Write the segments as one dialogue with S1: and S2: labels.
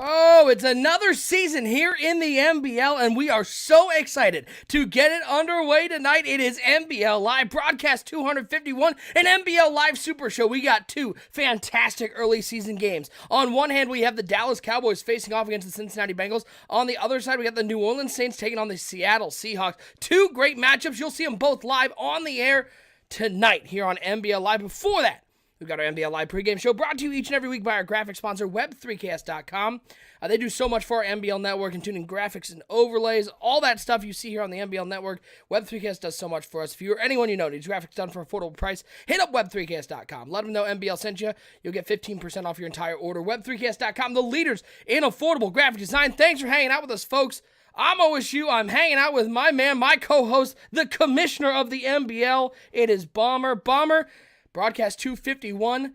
S1: Oh, it's another season here in the NBL, and we are so excited to get it underway tonight. It is NBL Live, Broadcast 251, an NBL Live Super Show. We got two fantastic early season games. On one hand, we have the Dallas Cowboys facing off against the Cincinnati Bengals. On the other side, we got the New Orleans Saints taking on the Seattle Seahawks. Two great matchups. You'll see them both live on the air tonight here on NBL Live. Before that, we've got our NBL Live pregame show brought to you each and every week by our graphic sponsor, Web3Cast.com. They do so much for our NBL network, including graphics and overlays, all that stuff you see here on the NBL network. Web3Cast does so much for us. If you're anyone you know needs graphics done for an affordable price, hit up Web3Cast.com. Let them know NBL sent you. You'll get 15% off your entire order. Web3Cast.com, the leaders in affordable graphic design. Thanks for hanging out with us, folks. I'm OSU. I'm hanging out with my man, my co-host, the commissioner of the NBL. It is Bomber. Bomber. Broadcast 251,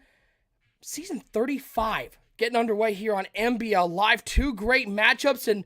S1: season 35, getting underway here on NBL Live. Two great matchups, and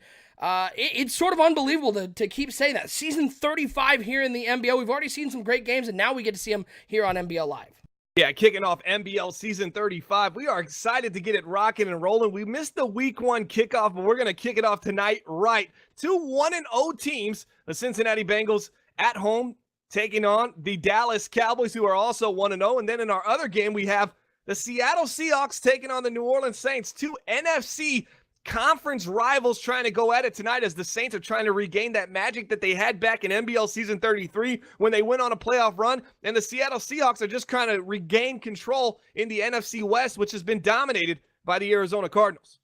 S1: it's sort of unbelievable to keep saying that. Season 35 here in the NBL. We've already seen some great games, and now we get to see them here on NBL Live.
S2: Yeah, kicking off NBL season 35. We are excited to get it rocking and rolling. We missed the week one kickoff, but we're going to kick it off tonight right. Two 1-0 teams, the Cincinnati Bengals at home, taking on the Dallas Cowboys, who are also 1-0. And then in our other game, we have the Seattle Seahawks taking on the New Orleans Saints. Two NFC conference rivals trying to go at it tonight as the Saints are trying to regain that magic that they had back in NBL Season 33 when they went on a playoff run. And the Seattle Seahawks are just trying to regain control in the NFC West, which has been dominated by the Arizona Cardinals.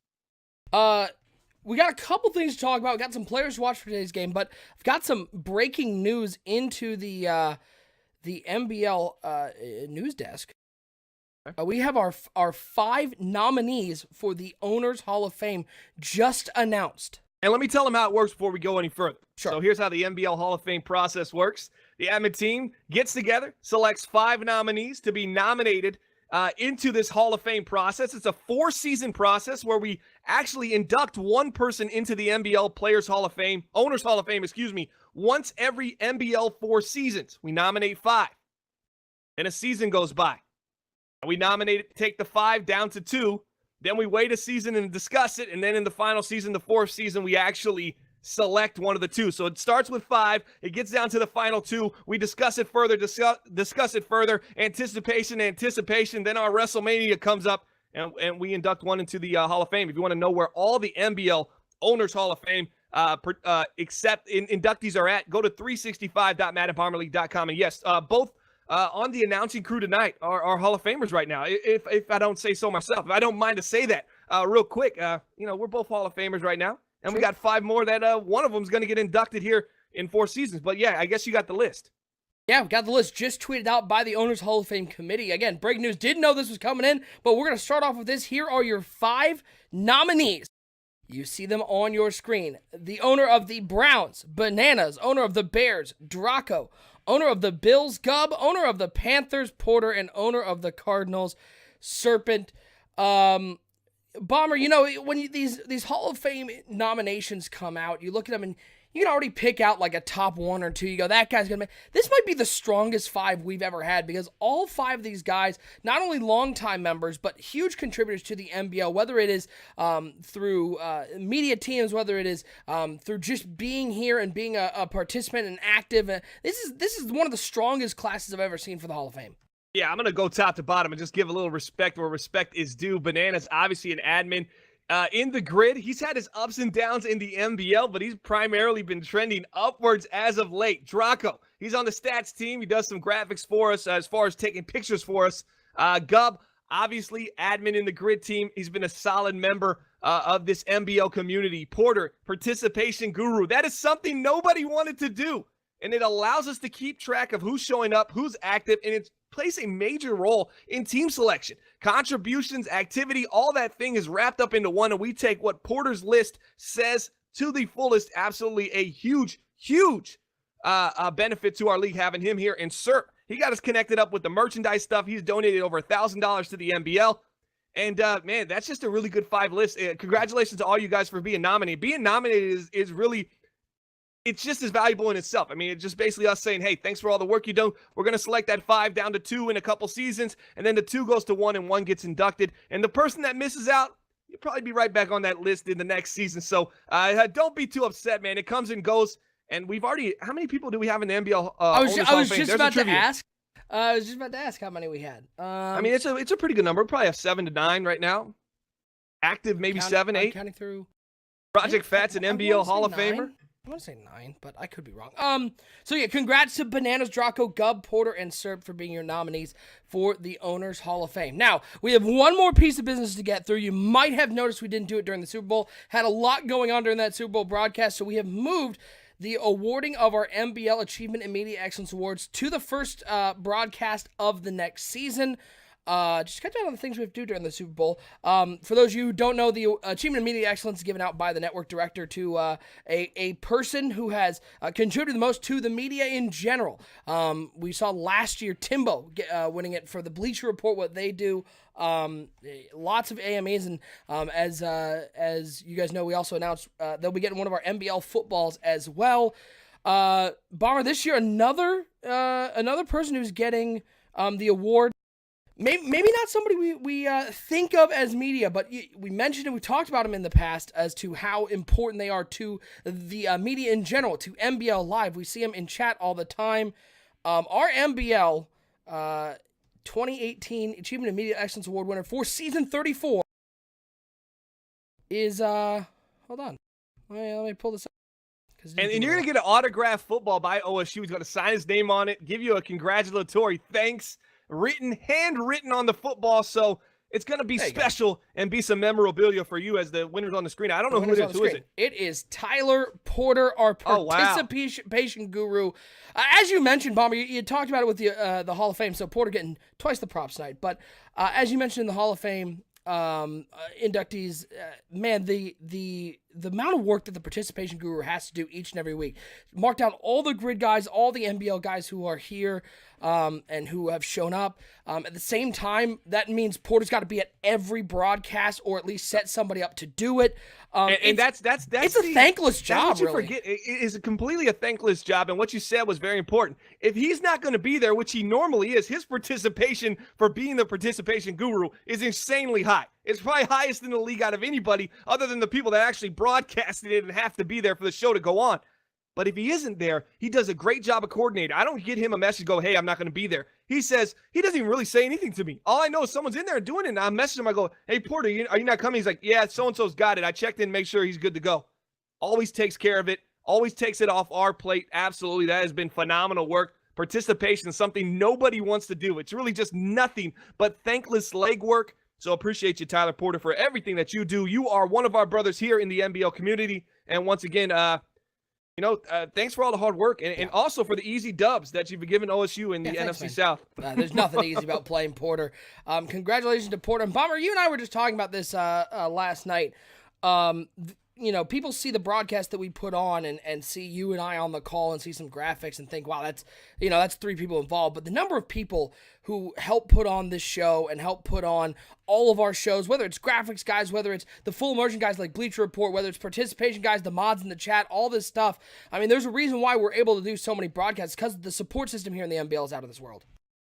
S1: We got a couple things to talk about. We got some players to watch for today's game, but I've got some breaking news into the NBL news desk. We have our 5 nominees for the Owners Hall of Fame just announced.
S2: And let me tell them how it works before we go any further.
S1: Sure.
S2: So here's how the NBL Hall of Fame process works. The admin team gets together, selects 5 nominees to be nominated into this Hall of Fame process. It's a 4-season process where we actually induct one person into the NBL Players Hall of Fame, Owners Hall of Fame, once every NBL 4 seasons. We nominate 5. Then a season goes by. We take the 5 down to 2. Then we wait a season and discuss it. And then in the final season, the 4th season, we actually select one of the 2. So it starts with 5. It gets down to the final 2. We discuss it further, discuss it further. Anticipation. Then our WrestleMania comes up, and we induct one into the Hall of Fame. If you want to know where all the NBL Owners Hall of Fame inductees are at, go to 365.maddenbomberleague.com. And yes, both on the announcing crew tonight are Hall of Famers right now, if I don't say so myself. If I don't mind to say that real quick, we're both Hall of Famers right now. And we got 5 more that one of them is going to get inducted here in 4 seasons. But yeah, I guess you got the list.
S1: Yeah, we've got the list just tweeted out by the Owners Hall of Fame Committee. Again, breaking news, didn't know this was coming in, but we're going to start off with this. Here are your 5 nominees. You see them on your screen. The owner of the Browns, Bananas. Owner of the Bears, Draco. Owner of the Bills, Gub. Owner of the Panthers, Porter. And owner of the Cardinals, Serpent. Bomber, when these Hall of Fame nominations come out, you look at them and you can already pick out like a top 1 or 2. You go, that guy's going to make... This might be the strongest 5 we've ever had because all 5 of these guys, not only longtime members, but huge contributors to the NBL, whether it is through media teams, whether it is through just being here and being a participant and active. This is one of the strongest classes I've ever seen for the Hall of Fame.
S2: Yeah, I'm going to go top to bottom and just give a little respect where respect is due. Bananas, obviously an admin in the grid. He's had his ups and downs in the NBL, but he's primarily been trending upwards as of late. Draco, he's on the stats team. He does some graphics for us as far as taking pictures for us. Gub, obviously admin in the grid team. He's been a solid member of this NBL community. Porter, participation guru. That is something nobody wanted to do, and it allows us to keep track of who's showing up, who's active, and it's plays a major role in team selection. Contributions, activity, all that thing is wrapped up into one, and we take what Porter's list says to the fullest. Absolutely a huge benefit to our league having him here. And Sir, he got us connected up with the merchandise stuff. He's donated over $1,000 to the NBL. And man, that's just a really good 5 list. Congratulations to all you guys for being nominated. Being nominated is really... it's just as valuable in itself. I mean, it's just basically us saying, hey, thanks for all the work you do. We're going to select that 5 down to 2 in a couple seasons, and then the 2 goes to 1 and 1 gets inducted. And the person that misses out, you'll probably be right back on that list in the next season. So don't be too upset, man. It comes and goes. And we've already, how many people do we have in the NBL?
S1: I was just about to ask. I was just about to ask how many we had.
S2: I mean, it's a pretty good number. We probably have 7 to 9 right now. Active, maybe 7, 8.
S1: Counting through.
S2: Project Fat's an NBL Hall of Famer.
S1: I want to say 9, but I could be wrong. So yeah, congrats to Bananas, Draco, Gub, Porter, and Serp for being your nominees for the Owners Hall of Fame. Now, we have one more piece of business to get through. You might have noticed we didn't do it during the Super Bowl. Had a lot going on during that Super Bowl broadcast, so we have moved the awarding of our NBL Achievement and Media Excellence Awards to the first broadcast of the next season. Just cut down on the things we have to do during the Super Bowl. For those of you who don't know, the Achievement in Media Excellence is given out by the network director to a person who has contributed the most to the media in general. We saw last year Timbo winning it for the Bleacher Report, what they do. Lots of AMAs, and as you guys know, we also announced they'll be getting one of our NBL footballs as well. Bomber, this year another person who's getting the award. Maybe not somebody we think of as media, but we mentioned and we talked about them in the past as to how important they are to the media in general, to NBL Live. We see them in chat all the time. Our NBL 2018 Achievement and Media Excellence Award winner for season 34 is, hold on. Let me pull this up.
S2: And you're going to get an autographed football by OSU. He's going to sign his name on it, give you a congratulatory thanks. Handwritten on the football, so it's going to be special and be some memorabilia for you as the winners on the screen. I don't know who it is. Who is it?
S1: It is Tyler Porter, our participation guru. As you mentioned, Bomber, you talked about it with the Hall of Fame, so Porter getting twice the props tonight. But as you mentioned in the Hall of Fame inductees, man, the amount of work that the participation guru has to do each and every week, mark down all the grid guys, all the NBL guys who are here and who have shown up. At the same time, that means Porter's got to be at every broadcast or at least set somebody up to do it.
S2: And that's
S1: it's a thankless job.
S2: That's what you forget. It is completely a thankless job, and what you said was very important. If he's not going to be there, which he normally is, his participation for being the participation guru is insanely high. It's probably highest in the league out of anybody other than the people that actually broadcasted it and have to be there for the show to go on. But if he isn't there, he does a great job of coordinating. I don't get him a message, go, hey, I'm not going to be there. He says, he doesn't even really say anything to me. All I know is someone's in there doing it, and I message him. I go, hey, Porter, are you not coming? He's like, yeah, so-and-so's got it. I checked in, make sure he's good to go. Always takes care of it. Always takes it off our plate. Absolutely. That has been phenomenal work. Participation is something nobody wants to do. It's really just nothing but thankless legwork. So appreciate you, Tyler Porter, for everything that you do. You are one of our brothers here in the NBL community. And once again, thanks for all the hard work and also for the easy dubs that you've given OSU in the NFC South.
S1: There's nothing easy about playing Porter. Congratulations to Porter. And Bomber, you and I were just talking about this last night. People see the broadcast that we put on and see you and I on the call and see some graphics and think, wow, that's 3 people involved. But the number of people who help put on this show and help put on all of our shows, whether it's graphics guys, whether it's the full immersion guys like Bleacher Report, whether it's participation guys, the mods in the chat, all this stuff. I mean, there's a reason why we're able to do so many broadcasts, because the support system here in the NBL is out of this world.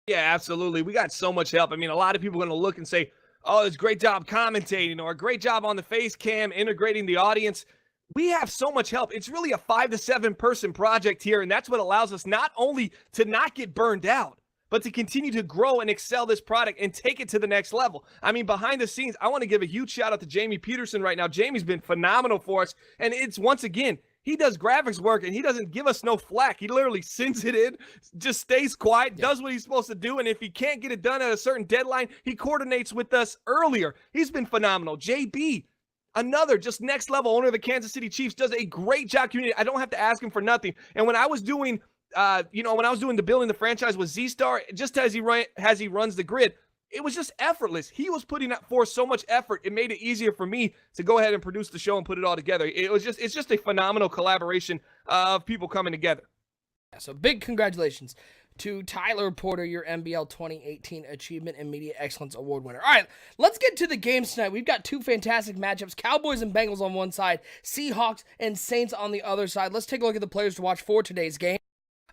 S2: Yeah, absolutely. We got so much help. I mean, a lot of people are going to look and say, oh, it's a great job commentating, or a great job on the face cam, integrating the audience. We have so much help. It's really a 5 to 7 person project here, and that's what allows us not only to not get burned out, but to continue to grow and excel this product and take it to the next level. I mean, behind the scenes, I want to give a huge shout out to Jamie Peterson right now. Jamie's been phenomenal for us, and it's, once again, he does graphics work, and he doesn't give us no flack. He literally sends it in, just stays quiet, does what he's supposed to do, and if he can't get it done at a certain deadline, he coordinates with us earlier. He's been phenomenal. JB, another just next level owner of the Kansas City Chiefs, does a great job communicating. I don't have to ask him for nothing. And when I was doing, the building the franchise with Z-Star, just as he runs the grid, it was just effortless. He was putting forth so much effort. It made it easier for me to go ahead and produce the show and put it all together. It's just a phenomenal collaboration of people coming together.
S1: So big congratulations to Tyler Porter, your NBL 2018 Achievement and Media Excellence Award winner. All right, let's get to the games tonight. We've got 2 fantastic matchups, Cowboys and Bengals on one side, Seahawks and Saints on the other side. Let's take a look at the players to watch for today's game.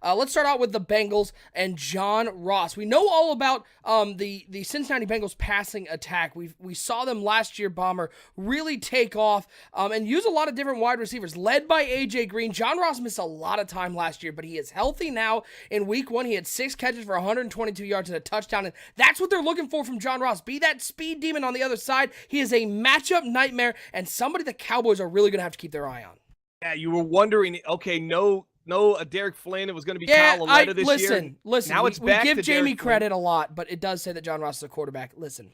S1: Let's start out with the Bengals and John Ross. We know all about the Cincinnati Bengals passing attack. We saw them last year, Bomber, really take off and use a lot of different wide receivers, led by A.J. Green. John Ross missed a lot of time last year, but he is healthy now. In week 1, he had 6 catches for 122 yards and a touchdown, and that's what they're looking for from John Ross. Be that speed demon on the other side. He is a matchup nightmare and somebody the Cowboys are really going to have to keep their eye on.
S2: Yeah, you were wondering, okay, no, Derek Flynn. It was going to be Kyle Lauletta this year.
S1: Listen.
S2: Now it's
S1: we
S2: back
S1: give
S2: to
S1: Jamie
S2: Derek
S1: credit
S2: Flynn.
S1: a lot, but it does say that John Ross is a quarterback. Listen,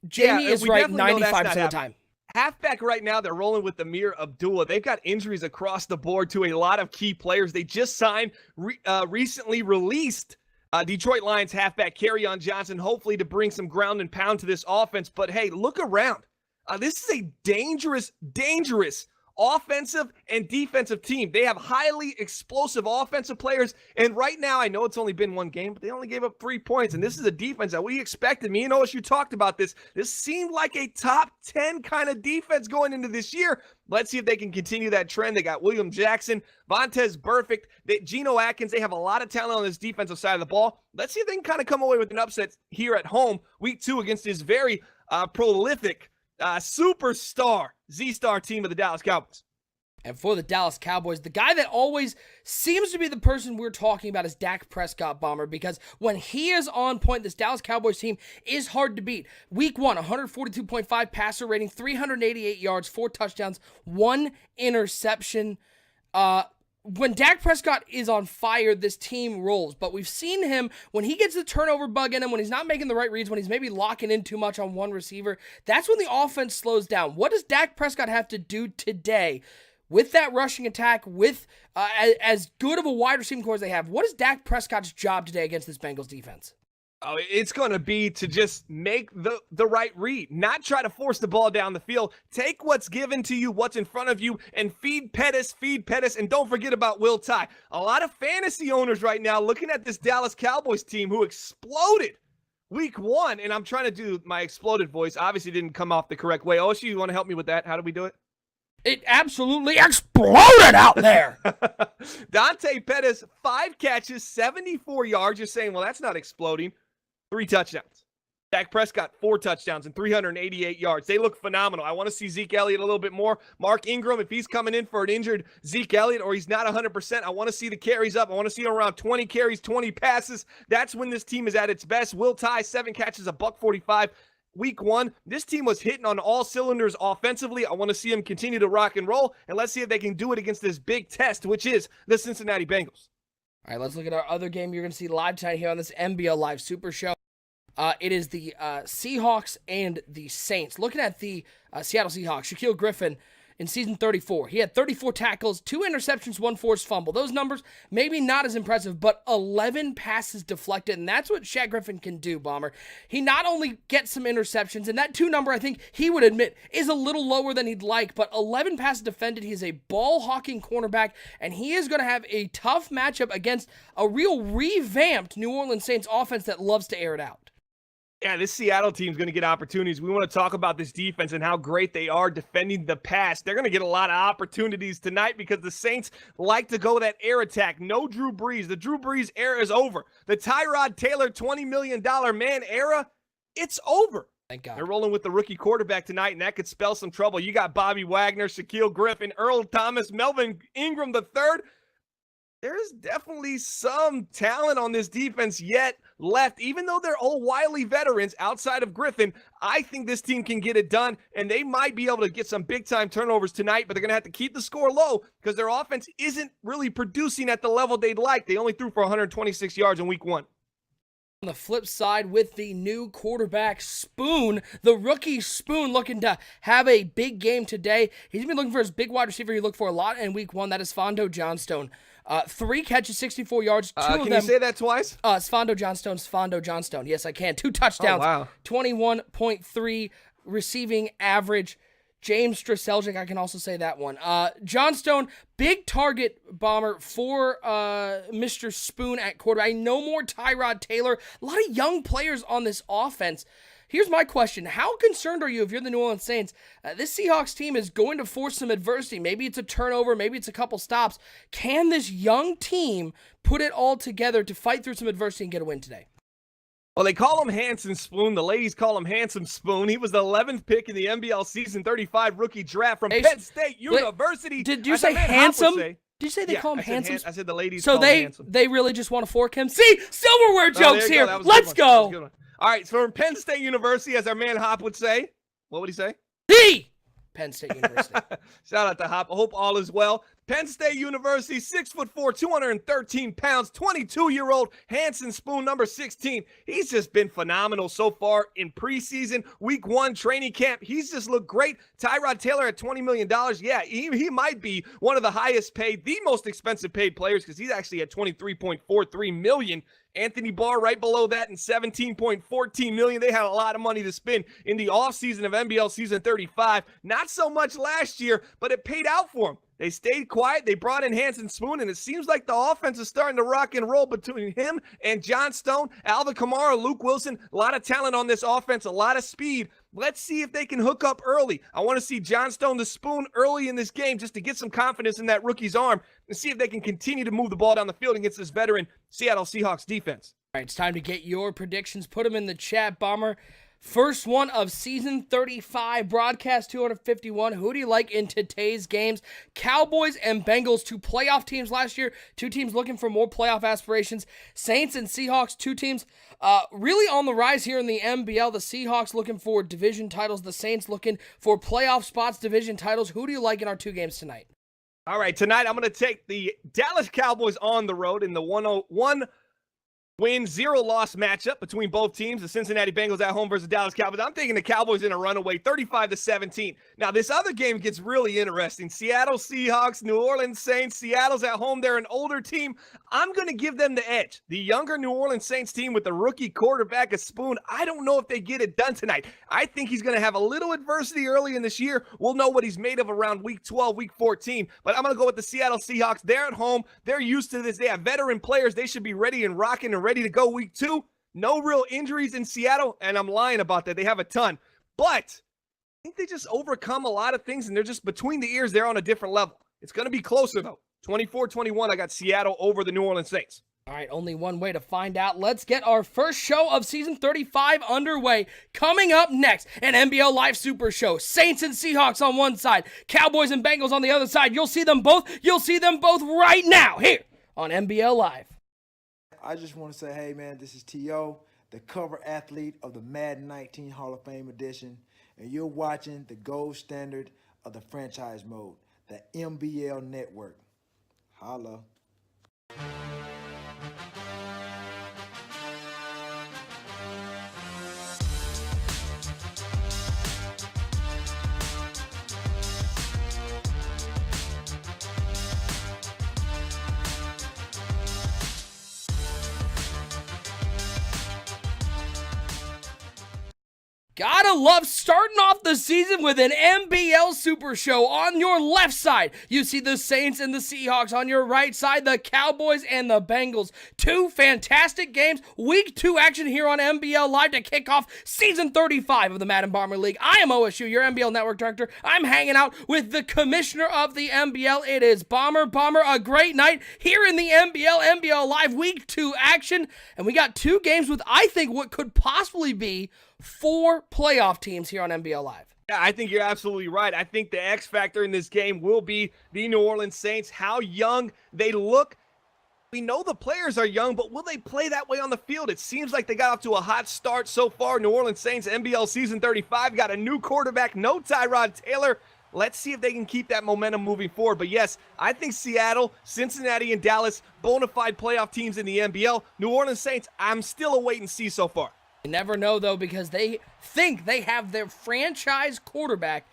S1: Jamie is right 95% of the time.
S2: Halfback right now, they're rolling with Amir Abdullah. They've got injuries across the board to a lot of key players. They just signed recently released Detroit Lions halfback Kerryon Johnson, hopefully to bring some ground and pound to this offense. But hey, look around. This is a dangerous offensive and defensive team. They have highly explosive offensive players, and right now, I know it's only been 1 game, but they only gave up 3 points, and this is a defense that we expected. Me and OSU talked about this. This seemed like a top 10 kind of defense going into this year. Let's see if they can continue that trend. They got William Jackson, Vontez Burfict, Geno Atkins. They have a lot of talent on this defensive side of the ball. Let's see if they can kind of come away with an upset here at home, week 2, against this very prolific superstar Z-Star team of the Dallas Cowboys.
S1: And for the Dallas Cowboys, the guy that always seems to be the person we're talking about is Dak Prescott, Bomber, because when he is on point, this Dallas Cowboys team is hard to beat. Week 1, 142.5 passer rating, 388 yards, 4 touchdowns, 1 interception. When Dak Prescott is on fire, this team rolls. But we've seen him, when he gets the turnover bug in him, when he's not making the right reads, when he's maybe locking in too much on one receiver, that's when the offense slows down. What does Dak Prescott have to do today with that rushing attack, with as good of a wide receiving core as they have? What is Dak Prescott's job today against this Bengals defense?
S2: Oh, it's going to be to just make the right read, not try to force the ball down the field. Take what's given to you, what's in front of you, and feed Pettis, and don't forget about Will Tye. A lot of fantasy owners right now looking at this Dallas Cowboys team who exploded week 1, and I'm trying to do my exploded voice. Obviously didn't come off the correct way. OSU, you want to help me with that? How do we do it?
S1: It absolutely exploded out there.
S2: Dante Pettis, 5 catches, 74 yards. You're saying, well, that's not exploding. 3 touchdowns. Dak Prescott, 4 touchdowns and 388 yards. They look phenomenal. I want to see Zeke Elliott a little bit more. Mark Ingram, if he's coming in for an injured Zeke Elliott or he's not 100%, I want to see the carries up. I want to see around 20 carries, 20 passes. That's when this team is at its best. Will Tye, 7 catches, $145. Week 1, this team was hitting on all cylinders offensively. I want to see them continue to rock and roll, and let's see if they can do it against this big test, which is the Cincinnati Bengals.
S1: All right, let's look at our other game you're going to see live tonight here on this NBL Live Super Show. It is the Seahawks and the Saints. Looking at the Seattle Seahawks, Shaquille Griffin in season 34. He had 34 tackles, 2 interceptions, 1 forced fumble. Those numbers maybe not as impressive, but 11 passes deflected, and that's what Shaq Griffin can do, Bomber. He not only gets some interceptions, and that 2 number, I think he would admit, is a little lower than he'd like, but 11 passes defended. He's a ball-hawking cornerback, and he is going to have a tough matchup against a real revamped New Orleans Saints offense that loves to air it out.
S2: Yeah, this Seattle team's going to get opportunities. We want to talk about this defense and how great they are defending the pass. They're going to get a lot of opportunities tonight because the Saints like to go that air attack. No Drew Brees. The Drew Brees era is over. The Tyrod Taylor $20 million man era, it's over.
S1: Thank God.
S2: They're rolling with the rookie quarterback tonight, and that could spell some trouble. You got Bobby Wagner, Shaquille Griffin, Earl Thomas, Melvin Ingram III. There's definitely some talent on this defense yet left. Even though they're old, wily veterans outside of Griffin, I think this team can get it done, and they might be able to get some big-time turnovers tonight, but they're going to have to keep the score low because their offense isn't really producing at the level they'd like. They only threw for 126 yards in week 1.
S1: On the flip side, with the new quarterback, Spoon, the rookie Spoon, looking to have a big game today. He's been looking for his big wide receiver he looked for a lot in week 1. That is Fondo Johnstone. 3 catches, 64 yards. 2 of them.
S2: Can you say that twice?
S1: It's Fondo Johnstone. Yes, I can. 2 touchdowns.
S2: Oh, wow.
S1: 21.3 receiving average. James Straseljic, I can also say that one. Johnstone, big target, Bomber, for Mr. Spoon at quarterback. I know more Tyrod Taylor. A lot of young players on this offense. Here's my question. How concerned are you if you're the New Orleans Saints? This Seahawks team is going to force some adversity. Maybe it's a turnover. Maybe it's a couple stops. Can this young team put it all together to fight through some adversity and get a win today?
S2: Well, they call him Handsome Spoon. The ladies call him Handsome Spoon. He was the 11th pick in the NBL Season 35 rookie draft from Penn State University.
S1: Did you say handsome? Did you say they call him handsome?
S2: I said the ladies
S1: so
S2: call him handsome.
S1: They really just want to fork him. See, silverware jokes here. Let's go.
S2: All right, so from Penn State University, as our man Hop would say. What would he say?
S1: The Penn State University.
S2: Shout out to Hop. I hope all is well. Penn State University, 6'4", 213 pounds, 22-year-old Hanson Spoon, number 16. He's just been phenomenal so far in preseason, week 1 training camp. He's just looked great. Tyrod Taylor at $20 million. Yeah, he might be one of the highest paid, the most expensive paid players because he's actually at $23.43 million. Anthony Barr right below that in $17.14 million. They had a lot of money to spend in the offseason of NBL Season 35. Not so much last year, but it paid out for them. They stayed quiet. They brought in Hanson Spoon, and it seems like the offense is starting to rock and roll between him and John Stone, Alvin Kamara, Luke Wilson. A lot of talent on this offense, a lot of speed. Let's see if they can hook up early. I want to see John Stone the Spoon early in this game just to get some confidence in that rookie's arm and see if they can continue to move the ball down the field against this veteran Seattle Seahawks defense.
S1: All right, it's time to get your predictions. Put them in the chat, Bomber. First one of Season 35, broadcast 251. Who do you like in today's games? Cowboys and Bengals, two playoff teams last year. Two teams looking for more playoff aspirations. Saints and Seahawks, two teams really on the rise here in the NBL. The Seahawks looking for division titles. The Saints looking for playoff spots, division titles. Who do you like in our two games tonight?
S2: All right, tonight I'm going to take the Dallas Cowboys on the road in the 101 win, 0-loss matchup between both teams, the Cincinnati Bengals at home versus Dallas Cowboys. I'm taking the Cowboys in a runaway, 35-17. Now, this other game gets really interesting. Seattle Seahawks, New Orleans Saints. Seattle's at home. They're an older team. I'm going to give them the edge. The younger New Orleans Saints team with the rookie quarterback, a Spoon, I don't know if they get it done tonight. I think he's going to have a little adversity early in this year. We'll know what he's made of around week 12, week 14. But I'm going to go with the Seattle Seahawks. They're at home. They're used to this. They have veteran players. They should be ready and rocking and ready to go week 2. No real injuries in Seattle, and I'm lying about that. They have a ton. But I think they just overcome a lot of things, and they're just between the ears. They're on a different level. It's going to be closer, though. 24-21, I got Seattle over the New Orleans Saints.
S1: All right, only one way to find out. Let's get our first show of Season 35 underway. Coming up next, an NBL Live Super Show. Saints and Seahawks on one side, Cowboys and Bengals on the other side. You'll see them both. You'll see them both right now here on NBL Live.
S3: I just want to say, hey, man, this is T.O., the cover athlete of the Madden 19 Hall of Fame edition, and you're watching the gold standard of the franchise mode, the NBL Network. Holla.
S1: Gotta love starting off the season with an NBL Super Show. On your left side, you see the Saints and the Seahawks. On your right side, the Cowboys and the Bengals. Two fantastic games. Week 2 action here on NBL Live to kick off Season 35 of the Madden Bomber League. I am OSU, your NBL Network Director. I'm hanging out with the Commissioner of the NBL. It is Bomber. A great night here in the NBL Live Week 2 action. And we got two games with, I think, what could possibly be 4 playoff teams here on NBL Live.
S2: Yeah, I think you're absolutely right. I think the X factor in this game will be the New Orleans Saints, how young they look. We know the players are young, but will they play that way on the field? It seems like they got off to a hot start so far. New Orleans Saints, NBL Season 35, got a new quarterback, no Tyrod Taylor. Let's see if they can keep that momentum moving forward. But yes, I think Seattle, Cincinnati, and Dallas, bona fide playoff teams in the NBL. New Orleans Saints, I'm still a wait and see so far.
S1: You never know, though, because they think they have their franchise quarterback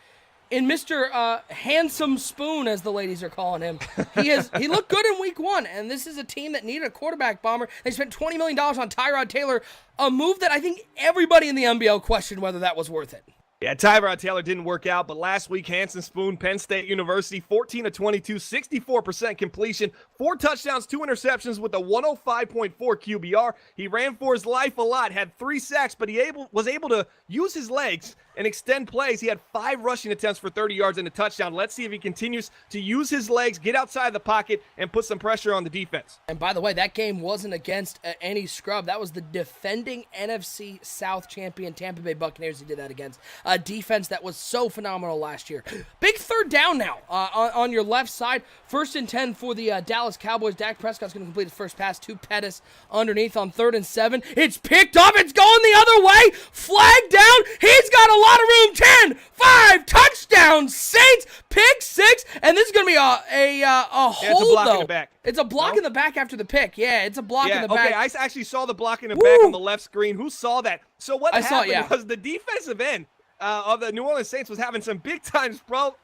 S1: in Mr. Handsome Spoon, as the ladies are calling him. He looked good in week 1, and this is a team that needed a quarterback, Bomber. They spent $20 million on Tyrod Taylor, a move that I think everybody in the NBL questioned whether that was worth it.
S2: Yeah, Tyrod Taylor didn't work out, but last week, Hanson Spoon, Penn State University, 14 of 22, 64% completion, 4 touchdowns, 2 interceptions with a 105.4 QBR. He ran for his life a lot, had 3 sacks, but he was able to use his legs and extend plays. He had 5 rushing attempts for 30 yards and a touchdown. Let's see if he continues to use his legs, get outside the pocket, and put some pressure on the defense.
S1: And by the way, that game wasn't against any scrub. That was the defending NFC South champion Tampa Bay Buccaneers he did that against. A defense that was so phenomenal last year. Big third down now on your left side. 1st and 10 for the Dallas Cowboys. Dak Prescott's going to complete his first pass to Pettis underneath on 3rd and 7. It's picked up. It's going the other way. Flag down. He's got a lot of room. 10, 5, touchdown, Saints, pick 6. And this is going to be a hold,
S2: it's a block
S1: though.
S2: in the back.
S1: It's a block in the back after the pick. Yeah, it's a block in the back.
S2: Okay, I actually saw the block in the back on the left screen. Who saw that? So what happened was the defensive end of the New Orleans Saints was having some big-time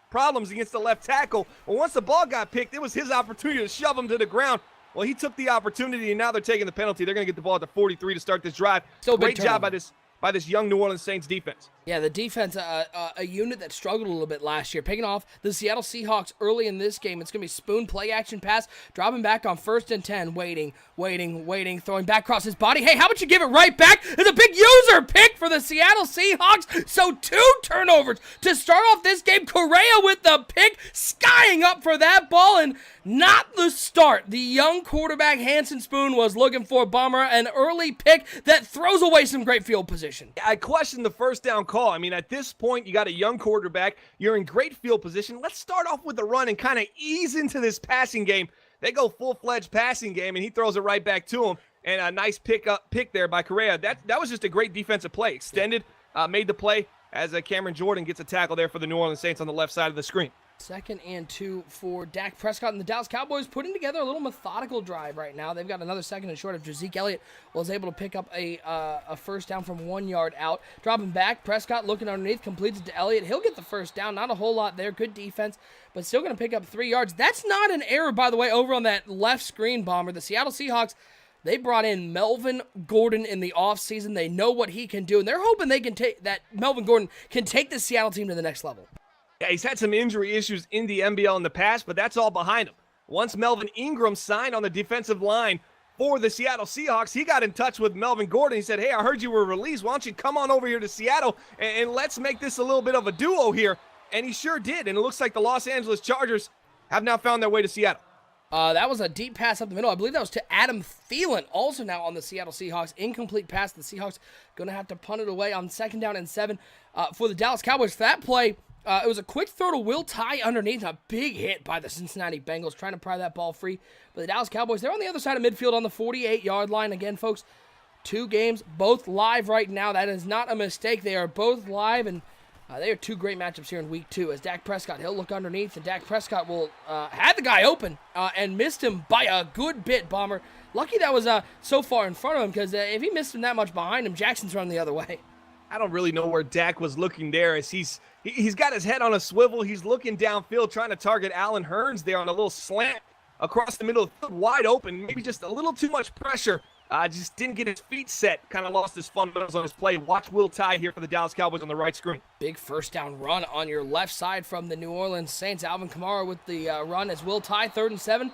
S2: problems against the left tackle. But once the ball got picked, it was his opportunity to shove him to the ground. Well, he took the opportunity, and now they're taking the penalty. They're going to get the ball at the 43 to start this drive.
S1: So
S2: great job by this young New Orleans Saints defense.
S1: Yeah, the defense, a unit that struggled a little bit last year, picking off the Seattle Seahawks early in this game. It's going to be Spoon, play action pass, dropping back on 1st and 10, waiting, throwing back across his body. Hey, how about you give it right back? It's a big user pick for the Seattle Seahawks. So 2 turnovers to start off this game. Correa with the pick, skying up for that ball, and not the start the young quarterback Hanson Spoon was looking for. Bomber, an early pick that throws away some great field position.
S2: I question the first down call. I mean, at this point, you got a young quarterback. You're in great field position. Let's start off with the run and kind of ease into this passing game. They go full-fledged passing game, and he throws it right back to him. And a nice pick there by Correa. That was just a great defensive play. Extended, made the play as Cameron Jordan gets a tackle there for the New Orleans Saints on the left side of the screen.
S1: 2nd and 2 for Dak Prescott and the Dallas Cowboys, putting together a little methodical drive right now. They've got another 2nd and short. If Zeke Elliott was able to pick up a first down from 1 yard out. Dropping back, Prescott looking underneath, completes it to Elliott. He'll get the first down. Not a whole lot there. Good defense, but still going to pick up 3 yards. That's not an error, by the way, over on that left screen, Bomber. The Seattle Seahawks, they brought in Melvin Gordon in the offseason. They know what he can do, and they're hoping they can that Melvin Gordon can take the Seattle team to the next level.
S2: Yeah, he's had some injury issues in the NBL in the past, but that's all behind him. Once Melvin Ingram signed on the defensive line for the Seattle Seahawks, he got in touch with Melvin Gordon. He said, hey, I heard you were released. Why don't you come on over here to Seattle and let's make this a little bit of a duo here. And he sure did, and it looks like the Los Angeles Chargers have now found their way to Seattle.
S1: That was a deep pass up the middle. I believe that was to Adam Thielen, also now on the Seattle Seahawks. Incomplete pass. The Seahawks going to have to punt it away on 2nd down and 7 for the Dallas Cowboys. For that play, it was a quick throw to Will Tye underneath. A big hit by the Cincinnati Bengals trying to pry that ball free. But the Dallas Cowboys, they're on the other side of midfield on the 48-yard line. Again, folks, 2 games, both live right now. That is not a mistake. They are both live, and they are 2 great matchups here in week 2. As Dak Prescott, he'll look underneath, and Dak Prescott will have the guy open and missed him by a good bit, Bomber. Lucky that was so far in front of him, because if he missed him that much behind him, Jackson's running the other way.
S2: I don't really know where Dak was looking there, as he's got his head on a swivel. He's looking downfield, trying to target Allen Hurns there on a little slant across the middle of the field, wide open. Maybe just a little too much pressure. Just didn't get his feet set. Kind of lost his fundamentals on his play. Watch Will Tye here for the Dallas Cowboys on the right screen.
S1: Big first down run on your left side from the New Orleans Saints. Alvin Kamara with the run as Will Tye, 3rd and 7.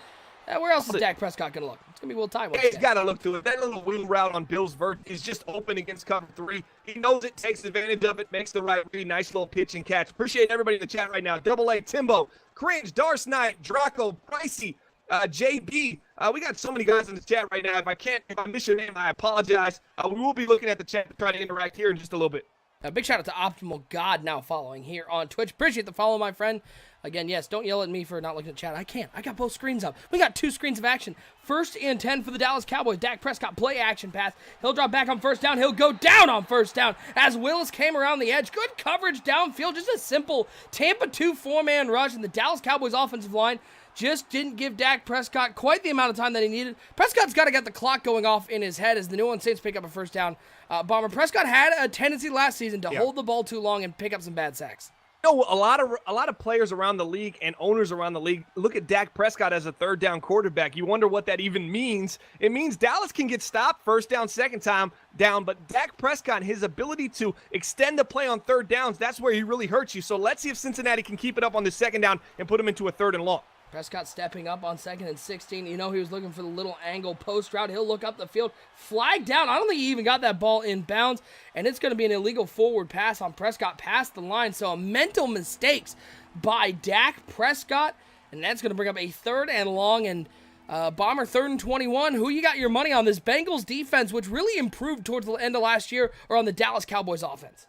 S1: Where else is Dak Prescott going to look? It's going to be Will Tye.
S2: He's got to look to it. That little wheel route on Bill's vert is just open against cover 3. He knows it, takes advantage of it, makes the right read. Nice little pitch and catch. Appreciate everybody in the chat right now. Double A, Timbo, Cringe, Darce Knight, Draco, Pricey, JB. We got so many guys in the chat right now. If I miss your name, I apologize. We will be looking at the chat to try to interact here in just a little bit.
S1: A big shout out to Optimal God now following here on Twitch. Appreciate the follow, my friend. Again, yes, don't yell at me for not looking at the chat. I can't. I got both screens up. We got 2 screens of action. 1st and 10 for the Dallas Cowboys. Dak Prescott, play action pass. He'll drop back on 1st down. He'll go down on 1st down as Willis came around the edge. Good coverage downfield. Just a simple Tampa 2 4-man rush, and the Dallas Cowboys offensive line just didn't give Dak Prescott quite the amount of time that he needed. Prescott's got to get the clock going off in his head as the New Orleans Saints pick up a first down. Bomber, Prescott had a tendency last season to hold the ball too long and pick up some bad sacks.
S2: No, a lot of players around the league and owners around the league look at Dak Prescott as a third down quarterback. You wonder what that even means. It means Dallas can get stopped first down, second time down, but Dak Prescott, his ability to extend the play on third downs, that's where he really hurts you. So let's see if Cincinnati can keep it up on the second down and put him into a third and long.
S1: Prescott stepping up on 2nd and 16. You know he was looking for the little angle post route. He'll look up the field. Flag down. I don't think he even got that ball in bounds. And it's going to be an illegal forward pass on Prescott past the line. So a mental mistakes by Dak Prescott. And that's going to bring up a 3rd and long. And Bomber 3rd and 21. Who you got your money on? This Bengals defense, which really improved towards the end of last year, or on the Dallas Cowboys offense?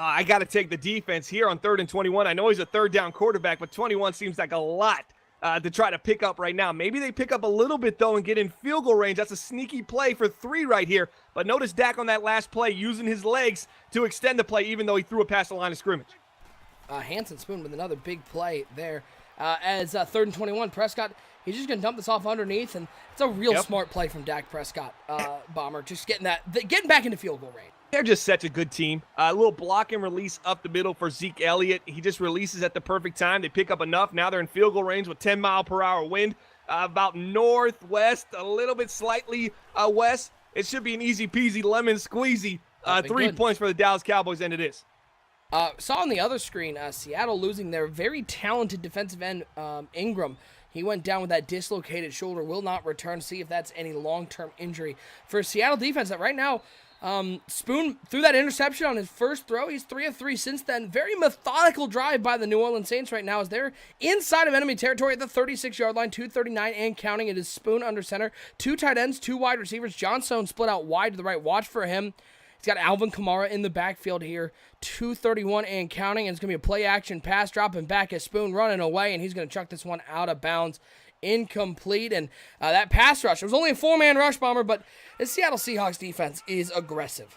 S2: I got to take the defense here on 3rd and 21. I know he's a third down quarterback, but 21 seems like a lot to try to pick up right now. Maybe they pick up a little bit, though, and get in field goal range. That's a sneaky play for 3 right here. But notice Dak on that last play using his legs to extend the play, even though he threw it past the line of scrimmage.
S1: Hanson Spoon with another big play there. As 3rd and 21, Prescott, he's just going to dump this off underneath, and it's a real smart play from Dak Prescott, Bomber, just getting back into field goal range.
S2: They're just such a good team. A little block and release up the middle for Zeke Elliott. He just releases at the perfect time. They pick up enough. Now they're in field goal range with 10-mile-per-hour wind. About northwest, a little bit slightly west. It should be an easy-peasy lemon squeezy. 3 points for the Dallas Cowboys, and it is.
S1: Saw on the other screen, Seattle losing their very talented defensive end, Ingram. He went down with that dislocated shoulder, will not return. See if that's any long-term injury for Seattle defense. That right now, Spoon threw that interception on his first throw. He's 3 of 3 since then. Very methodical drive by the New Orleans Saints right now as they're inside of enemy territory at the 36-yard line, 2:39 and counting. It is Spoon under center. 2 tight ends, 2 wide receivers. John Stone split out wide to the right. Watch for him. He's got Alvin Kamara in the backfield here. 2:31 and counting. And it's going to be a play-action pass dropping back as Spoon running away, and he's going to chuck this one out of bounds. Incomplete, and that pass rush, it was only a 4-man rush, Bomber, but the Seattle Seahawks defense is aggressive.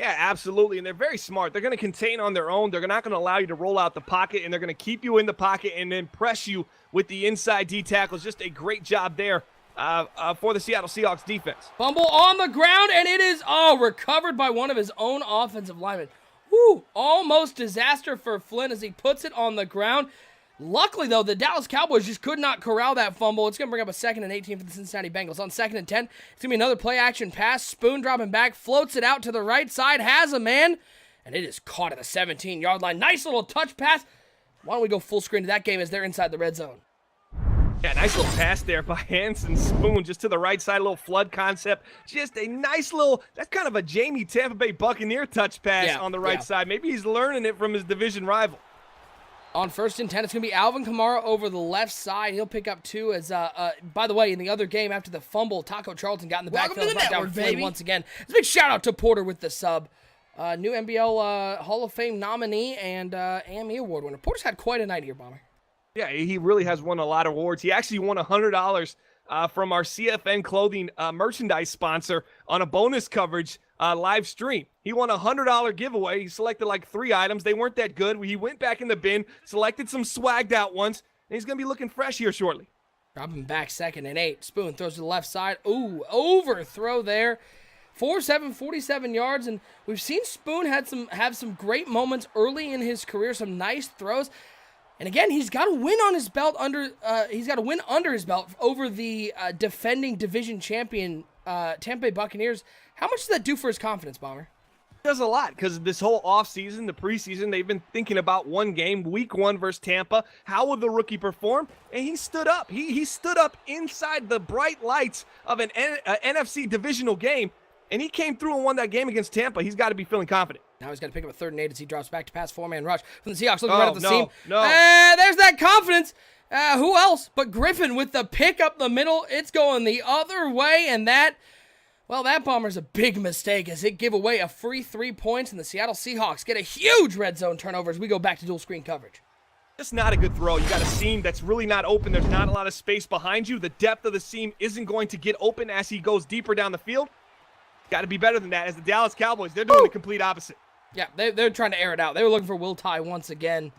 S2: Yeah, absolutely, and they're very smart. They're going to contain on their own. They're not going to allow you to roll out the pocket, and they're going to keep you in the pocket and then press you with the inside D tackles. Just a great job there for the Seattle Seahawks defense.
S1: Fumble on the ground, and it is recovered by one of his own offensive linemen. Woo! Almost disaster for Flynn as he puts it on the ground. Luckily, though, the Dallas Cowboys just could not corral that fumble. It's going to bring up a 2nd and 18 for the Cincinnati Bengals. On 2nd and 10, it's going to be another play-action pass. Spoon dropping back, floats it out to the right side, has a man, and it is caught at the 17-yard line. Nice little touch pass. Why don't we go full screen to that game as they're inside the red zone?
S2: Yeah, nice little pass there by Hanson Spoon, just to the right side, a little flood concept. Just a nice little, that's kind of a Jamie Tampa Bay Buccaneer touch pass on the right side. Maybe he's learning it from his division rival.
S1: On 1st and 10, it's going to be Alvin Kamara over the left side. He'll pick up 2 as, by the way, in the other game after the fumble, Taco Charlton got in the backfield. Brought down Flynn once again. It's a big shout-out to Porter with the sub. New NBL Hall of Fame nominee and AME Award winner. Porter's had quite a night here, Bomber.
S2: Yeah, he really has won a lot of awards. He actually won $100 from our CFN clothing merchandise sponsor on a bonus coverage live stream. He won a $100 giveaway. He selected like 3 items. They weren't that good. He went back in the bin, selected some swagged out ones, and he's going to be looking fresh here shortly.
S1: Dropping back 2nd and 8. Spoon throws to the left side. Ooh, overthrow there. 4-7, 47 yards, and we've seen Spoon have some great moments early in his career, some nice throws. And again, he's got a win on his belt under his belt over the defending division champion Tampa Bay Buccaneers. How much does that do for his confidence, Bomber?
S2: It does a lot because this whole offseason, the preseason, they've been thinking about one game, week 1 versus Tampa. How will the rookie perform? And he stood up. He stood up inside the bright lights of an NFC divisional game, and he came through and won that game against Tampa. He's got to be feeling confident. Now
S1: he's got to pick up a 3rd and 8 as he drops back to pass 4-man rush from the Seahawks. Looking right at the seam.
S2: No.
S1: There's that confidence. Who else but Griffin with the pick up the middle. It's going the other way, and that Bomber's a big mistake as it give away a free 3 points, and the Seattle Seahawks get a huge red zone turnover as we go back to dual screen coverage.
S2: Just not a good throw. You got a seam that's really not open. There's not a lot of space behind you. The depth of the seam isn't going to get open as he goes deeper down the field. Got to be better than that. As the Dallas Cowboys, they're doing the complete opposite.
S1: Yeah, they're trying to air it out. They were looking for Will Tye once again.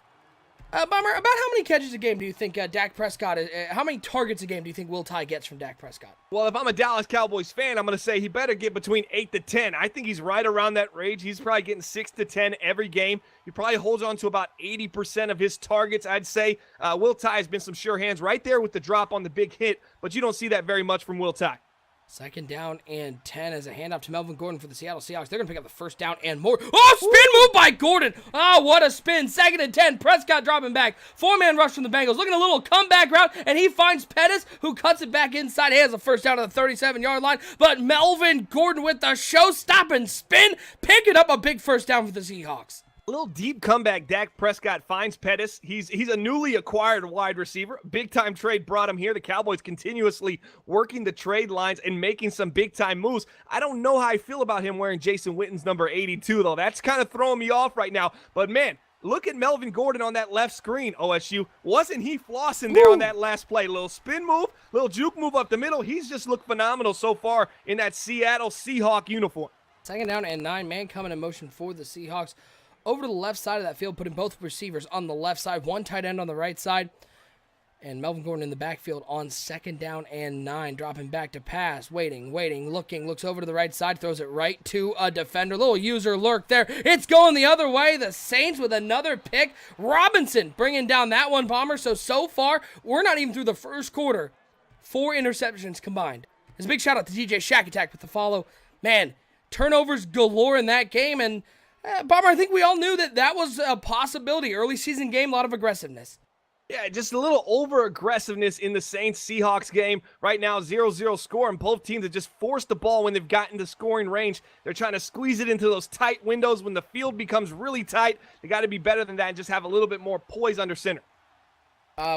S1: Bomber, about how many catches a game do you think Dak Prescott how many targets a game do you think Will Tye gets from Dak Prescott?
S2: Well, if I'm a Dallas Cowboys fan, I'm going to say he better get between 8 to 10. I think he's right around that range. He's probably getting 6 to 10 every game. He probably holds on to about 80% of his targets, I'd say. Will Tye has been some sure hands right there with the drop on the big hit, but you don't see that very much from Will Tye.
S1: 2nd down and 10 as a handoff to Melvin Gordon for the Seattle Seahawks. They're going to pick up the 1st down and more. Oh, spin move by Gordon. Oh, what a spin. 2nd and 10. Prescott dropping back. 4-man rush from the Bengals. Looking a little comeback route, and he finds Pettis, who cuts it back inside. He has a 1st down to the 37-yard line, but Melvin Gordon with the show-stopping spin, picking up a big 1st down for the Seahawks.
S2: A little deep comeback. Dak Prescott finds Pettis. He's a newly acquired wide receiver. Big-time trade brought him here. The Cowboys continuously working the trade lines and making some big-time moves. I don't know how I feel about him wearing Jason Witten's number 82, though. That's kind of throwing me off right now. But, man, look at Melvin Gordon on that left screen, OSU. Wasn't he flossing there on that last play? Little spin move, little juke move up the middle. He's just looked phenomenal so far in that Seattle Seahawk uniform.
S1: 2nd down and 9. Man coming in motion for the Seahawks. Over to the left side of that field, putting both receivers on the left side, 1 tight end on the right side, and Melvin Gordon in the backfield on 2nd down and 9, dropping back to pass, waiting, looking, looks over to the right side, throws it right to a defender. Little user lurk there. It's going the other way. The Saints with another pick. Robinson bringing down that one, Bomber. So far, we're not even through the first quarter. 4 interceptions combined. There's a big shout out to DJ Shack Attack with the follow. Man, turnovers galore in that game, and Bomber, I think we all knew that was a possibility. Early season game, a lot of aggressiveness.
S2: Yeah, just a little over-aggressiveness in the Saints-Seahawks game. Right now, 0-0 score, and both teams have just forced the ball when they've gotten to scoring range. They're trying to squeeze it into those tight windows. When the field becomes really tight, they got to be better than that and just have a little bit more poise under center.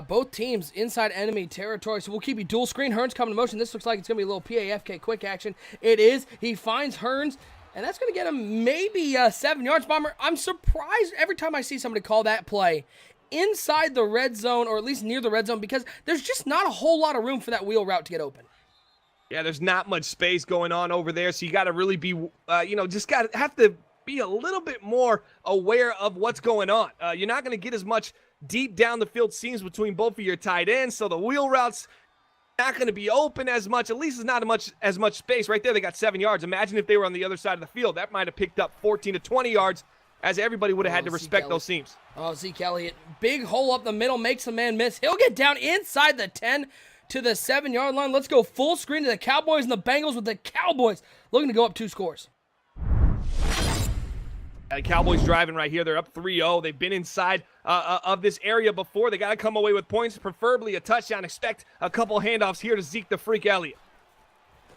S1: Both teams inside enemy territory, so we'll keep you dual screen. Hearns coming in motion. This looks like it's going to be a little PAFK quick action. It is. He finds Hearns, and that's going to get him maybe 7 yards. Bomber, I'm surprised every time I see somebody call that play inside the red zone, or at least near the red zone, because there's just not a whole lot of room for that wheel route to get open.
S2: Yeah, there's not much space going on over there, so you got to really be, just have to be a little bit more aware of what's going on. You're not going to get as much deep down the field seams between both of your tight ends, so the wheel routes not going to be open as much. At least it's not as much space. Right there, they got 7 yards. Imagine if they were on the other side of the field. That might have picked up 14 to 20 yards, as everybody would have had to respect those seams.
S1: Oh, Zeke Elliott. Big hole up the middle, makes a man miss. He'll get down inside the 10 to the 7-yard line. Let's go full screen to the Cowboys and the Bengals, with the Cowboys looking to go up 2 scores.
S2: The Cowboys driving right here. They're up 3-0. They've been inside of this area before. They got to come away with points, preferably a touchdown. Expect a couple handoffs here to Zeke the Freak Elliott.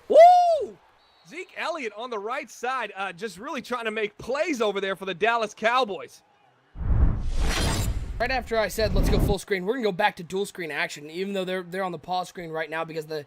S2: Woo! Zeke Elliott on the right side, just really trying to make plays over there for the Dallas Cowboys.
S1: Right after I said let's go full screen, we're going to go back to dual screen action, even though they're on the pause screen right now, because the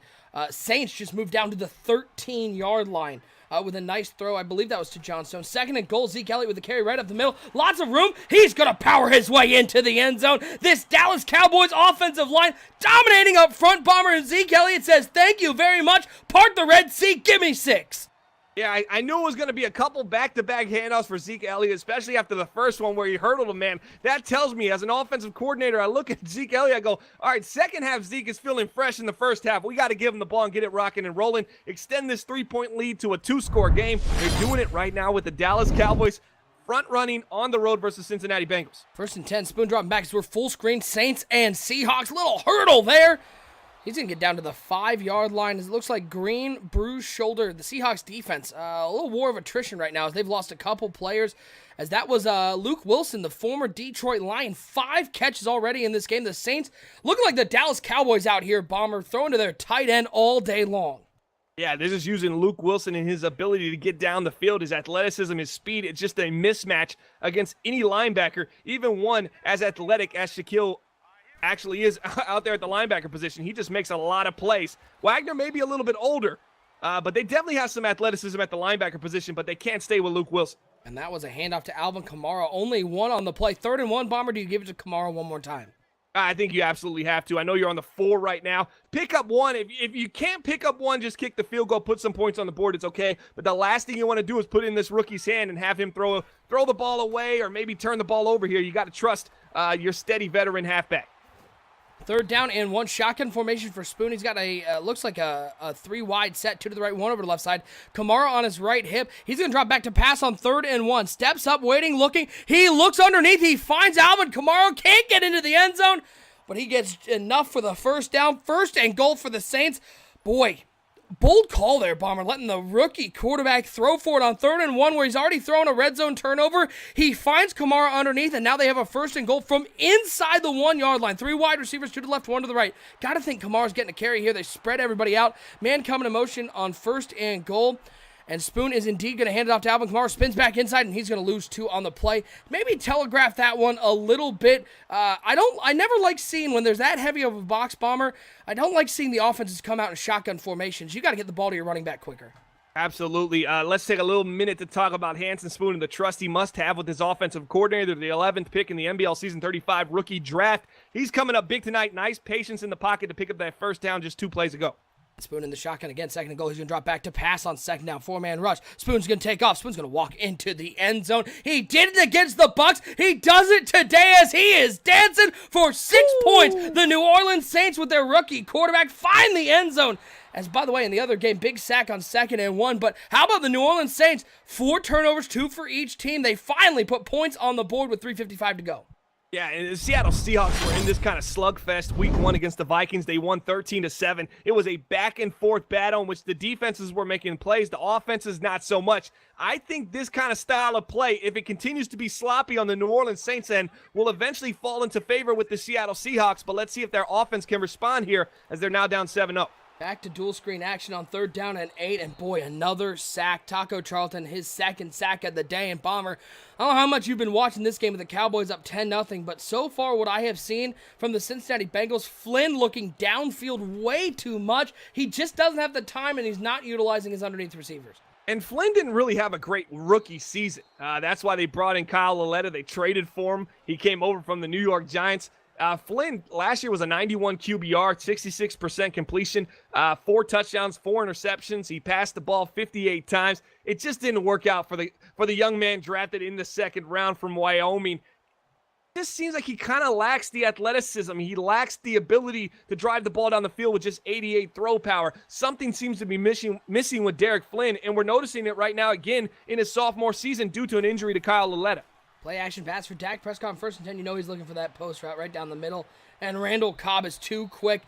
S1: Saints just moved down to the 13-yard line. With a nice throw. I believe that was to Johnstone. 2nd and goal. Zeke Elliott with the carry right up the middle. Lots of room. He's going to power his way into the end zone. This Dallas Cowboys offensive line dominating up front. Bomber, and Zeke Elliott says, thank you very much. Part the Red Sea. Give me 6.
S2: Yeah, I knew it was going to be a couple back-to-back handoffs for Zeke Elliott, especially after the first one where he hurdled a man. That tells me, as an offensive coordinator, I look at Zeke Elliott, I go, all right, second half, Zeke is feeling fresh in the first half. We got to give him the ball and get it rocking and rolling, extend this 3-point lead to a 2-score game. They're doing it right now with the Dallas Cowboys front-running on the road versus Cincinnati Bengals.
S1: 1st and 10, spoon dropping back as we're full screen. Saints and Seahawks. Little hurdle there. He's going to get down to the 5-yard line. It looks like Green, bruised shoulder. The Seahawks defense, a little war of attrition right now as they've lost a couple players. As that was Luke Wilson, the former Detroit Lion. 5 catches already in this game. The Saints looking like the Dallas Cowboys out here, Bomber, throwing to their tight end all day long.
S2: Yeah, they're just using Luke Wilson and his ability to get down the field, his athleticism, his speed. It's just a mismatch against any linebacker, even one as athletic as Shaquille actually is out there at the linebacker position. He just makes a lot of plays. Wagner may be a little bit older, but they definitely have some athleticism at the linebacker position, but they can't stay with Luke Wilson.
S1: And that was a handoff to Alvin Kamara. Only 1 on the play. 3rd and 1, Bomber. Do you give it to Kamara one more time?
S2: I think you absolutely have to. I know you're on the 4 right now. Pick up 1. If you can't pick up 1, just kick the field goal, put some points on the board. It's okay. But the last thing you want to do is put in this rookie's hand and have him throw the ball away or maybe turn the ball over here. You got to trust your steady veteran halfback.
S1: Third down and 1, shotgun formation for Spoon. He's got a, looks like a 3 wide set, 2 to the right, 1 over the left side. Kamara on his right hip. He's going to drop back to pass on 3rd and 1. Steps up, waiting, looking. He looks underneath. He finds Alvin Kamara. Can't get into the end zone, but he gets enough for the first down. 1st and goal for the Saints. Boy, bold call there, Bomber, letting the rookie quarterback throw for it on 3rd and 1 where he's already thrown a red zone turnover. He finds Kamara underneath, and now they have a 1st and goal from inside the 1-yard line. 3 wide receivers, 2 to the left, 1 to the right. Got to think Kamara's getting a carry here. They spread everybody out. Man coming in motion on 1st and goal. And Spoon is indeed going to hand it off to Alvin Kamara. Spins back inside, and he's going to lose 2 on the play. Maybe telegraph that one a little bit. I never like seeing when there's that heavy of a box, Bomber. I don't like seeing the offenses come out in shotgun formations. You got to get the ball to your running back quicker.
S2: Absolutely. Let's take a little minute to talk about Hanson Spoon and the trust he must have with his offensive coordinator, the 11th pick in the NBL Season 35 rookie draft. He's coming up big tonight. Nice patience in the pocket to pick up that first down just 2 plays ago.
S1: Spoon in the shotgun again, 2nd and goal. He's going to drop back to pass on 2nd down, 4-man rush. Spoon's going to take off. Spoon's going to walk into the end zone. He did it against the Bucks. He does it today as he is dancing for 6 points. The New Orleans Saints with their rookie quarterback find the end zone. As, by the way, in the other game, big sack on 2nd and 1. But how about the New Orleans Saints? 4 turnovers, 2 for each team. They finally put points on the board with 3:55 to go.
S2: Yeah, and the Seattle Seahawks were in this kind of slugfest week 1 against the Vikings. They won 13-7. It was a back-and-forth battle in which the defenses were making plays, the offenses not so much. I think this kind of style of play, if it continues to be sloppy on the New Orleans Saints end, will eventually fall into favor with the Seattle Seahawks. But let's see if their offense can respond here as they're now down 7-0.
S1: Back to dual screen action on 3rd down and 8, and boy, another sack. Taco Charlton, his 2nd sack of the day, and Bomber, I don't know how much you've been watching this game with the Cowboys up 10-0, but so far what I have seen from the Cincinnati Bengals, Flynn looking downfield way too much. He just doesn't have the time, and he's not utilizing his underneath receivers.
S2: And Flynn didn't really have a great rookie season. That's why they brought in Kyle Lauletta. They traded for him. He came over from the New York Giants. Flynn last year was a 91 QBR, 66% completion, 4 touchdowns, 4 interceptions. He passed the ball 58 times. It just didn't work out for the young man drafted in the 2nd round from Wyoming. It just seems like he kind of lacks the athleticism. He lacks the ability to drive the ball down the field with just 88 throw power. Something seems to be missing with Derek Flynn, and we're noticing it right now again in his sophomore season due to an injury to Kyle Lauletta.
S1: Play action pass for Dak Prescott, 1st and 10. You know he's looking for that post route right down the middle. And Randall Cobb is too quick.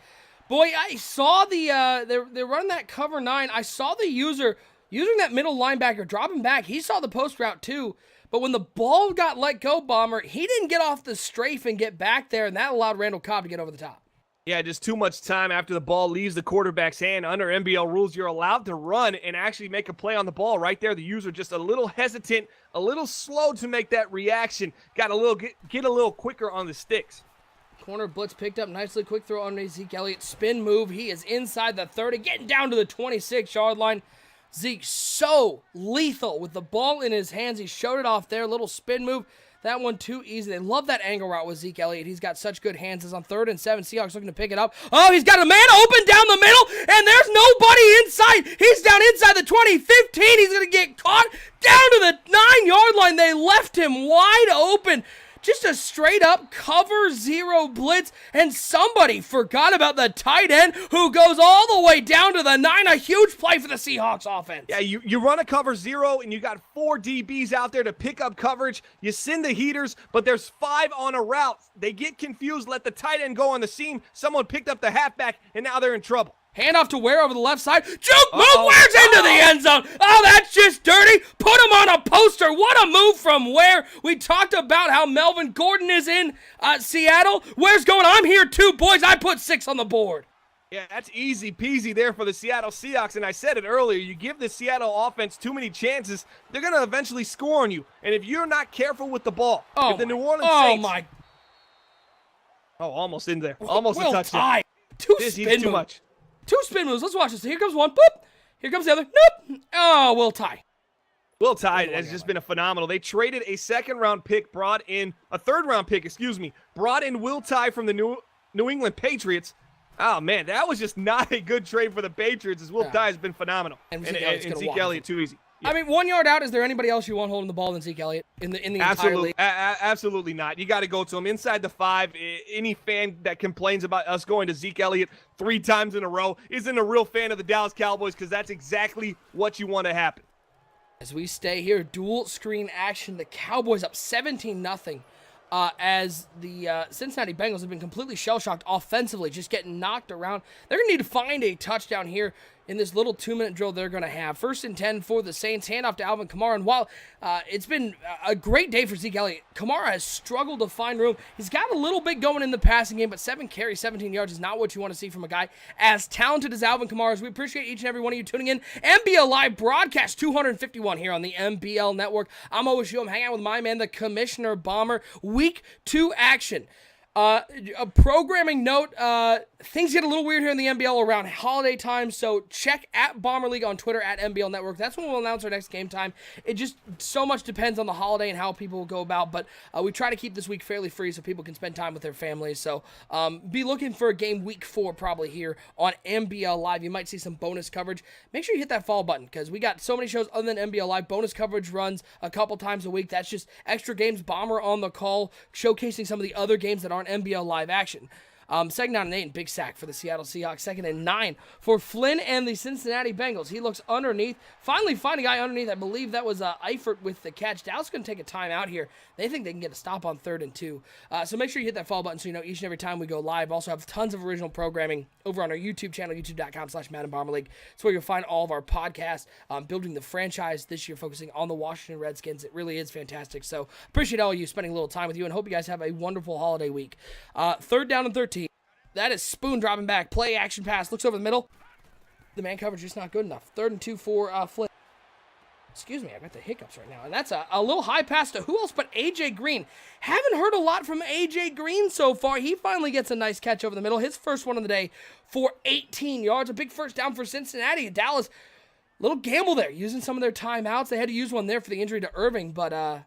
S1: Boy, I saw they're running that cover 9. I saw the user using that middle linebacker, dropping back. He saw the post route too. But when the ball got let go, Bomber, he didn't get off the strafe and get back there, and that allowed Randall Cobb to get over the top.
S2: Yeah, just too much time after the ball leaves the quarterback's hand. Under NBL rules, you're allowed to run and actually make a play on the ball. Right there, the user just a little hesitant, a little slow to make that reaction. Got a little get a little quicker on the sticks.
S1: Corner blitz picked up nicely. Quick throw underneath Zeke Elliott. Spin move. He is inside the 30, getting down to the 26-yard line. Zeke so lethal with the ball in his hands. He showed it off there. Little spin move. That one too easy. They love that angle route with Zeke Elliott. He's got such good hands. It's on 3rd and 7. Seahawks looking to pick it up. Oh, he's got a man open down the middle, and there's nobody inside. He's down inside the 20, 15. He's going to get caught down to the 9-yard line. They left him wide open. Just a straight-up cover 0 blitz, and somebody forgot about the tight end who goes all the way down to the 9. A huge play for the Seahawks offense.
S2: Yeah, you run a cover 0, and you got 4 DBs out there to pick up coverage. You send the heaters, but there's 5 on a route. They get confused, let the tight end go on the seam. Someone picked up the halfback, and now they're in trouble.
S1: Handoff to Ware over the left side. Juke move. Ware's into the end zone. Oh, that's just dirty. Put him on a poster. What a move from Ware. We talked about how Melvin Gordon is in Seattle. Ware's going, I'm here too, boys. I put 6 on the board.
S2: Yeah, that's easy peasy there for the Seattle Seahawks, and I said it earlier, you give the Seattle offense too many chances, they're going to eventually score on you. And if you're not careful with the ball, if the New Orleans Saints... almost in there. Almost a touchdown.
S1: Two spin moves. 2 spin moves. Let's watch this. Here comes one. Boop. Here comes the other. Nope. Oh, Will Tye.
S2: Will Tye has just been a phenomenal. They traded a 2nd-round pick, brought in a 3rd-round pick, brought in Will Tye from the New England Patriots. Oh, man, that was just not a good trade for the Patriots, as Will Tye has been phenomenal.
S1: And
S2: Zeke Elliott too easy.
S1: I mean, 1 yard out, is there anybody else you want holding the ball than Zeke Elliott in the entire league?
S2: Absolutely not. You got to go to him inside the 5. Any fan that complains about us going to Zeke Elliott 3 times in a row isn't a real fan of the Dallas Cowboys, because that's exactly what you want to happen.
S1: As we stay here, dual screen action. The Cowboys up 17-0. As the Cincinnati Bengals have been completely shell-shocked offensively, just getting knocked around. They're going to need to find a touchdown here in this little 2-minute drill they're going to have. 1st and 10 for the Saints. Handoff to Alvin Kamara. And while it's been a great day for Zeke Elliott, Kamara has struggled to find room. He's got a little bit going in the passing game, but 7 carries, 17 yards is not what you want to see from a guy as talented as Alvin Kamara. We appreciate each and every one of you tuning in. NBL Live broadcast 251 here on the NBL Network. I'm always you. I'm hanging out with my man, the Commissioner Bomber. Week 2 action. A programming note, things get a little weird here in the NBL around holiday time, so check at Bomber League on Twitter, at NBL Network. That's when we'll announce our next game time. It just so much depends on the holiday and how people will go about, but we try to keep this week fairly free so people can spend time with their families. So be looking for a game week 4 probably here on NBL Live. You might see some bonus coverage. Make sure you hit that follow button, because we got so many shows other than NBL Live. Bonus coverage runs a couple times a week. That's just extra games, Bomber on the call, showcasing some of the other games that aren't NBL Live action. 2nd down and 8, big sack for the Seattle Seahawks. 2nd and 9 for Flynn and the Cincinnati Bengals. He looks underneath. Finally find a guy underneath. I believe that was Eifert with the catch. Dallas going to take a timeout here. They think they can get a stop on 3rd and 2. So make sure you hit that follow button so you know each and every time we go live. Also have tons of original programming over on our YouTube channel, youtube.com/Madden Bomber League. It's where you'll find all of our podcasts, building the franchise this year, focusing on the Washington Redskins. It really is fantastic. So appreciate all of you spending a little time with you, and hope you guys have a wonderful holiday week. 3rd down and 13. That is Spoon dropping back. Play action pass. Looks over the middle. The man coverage is not good enough. 3rd and 2 for Flynn. Excuse me, I got the hiccups right now. And that's a little high pass to who else but A.J. Green. Haven't heard a lot from A.J. Green so far. He finally gets a nice catch over the middle. His first one of the day for 18 yards. A big first down for Cincinnati. Dallas, little gamble there, using some of their timeouts. They had to use one there for the injury to Irving, but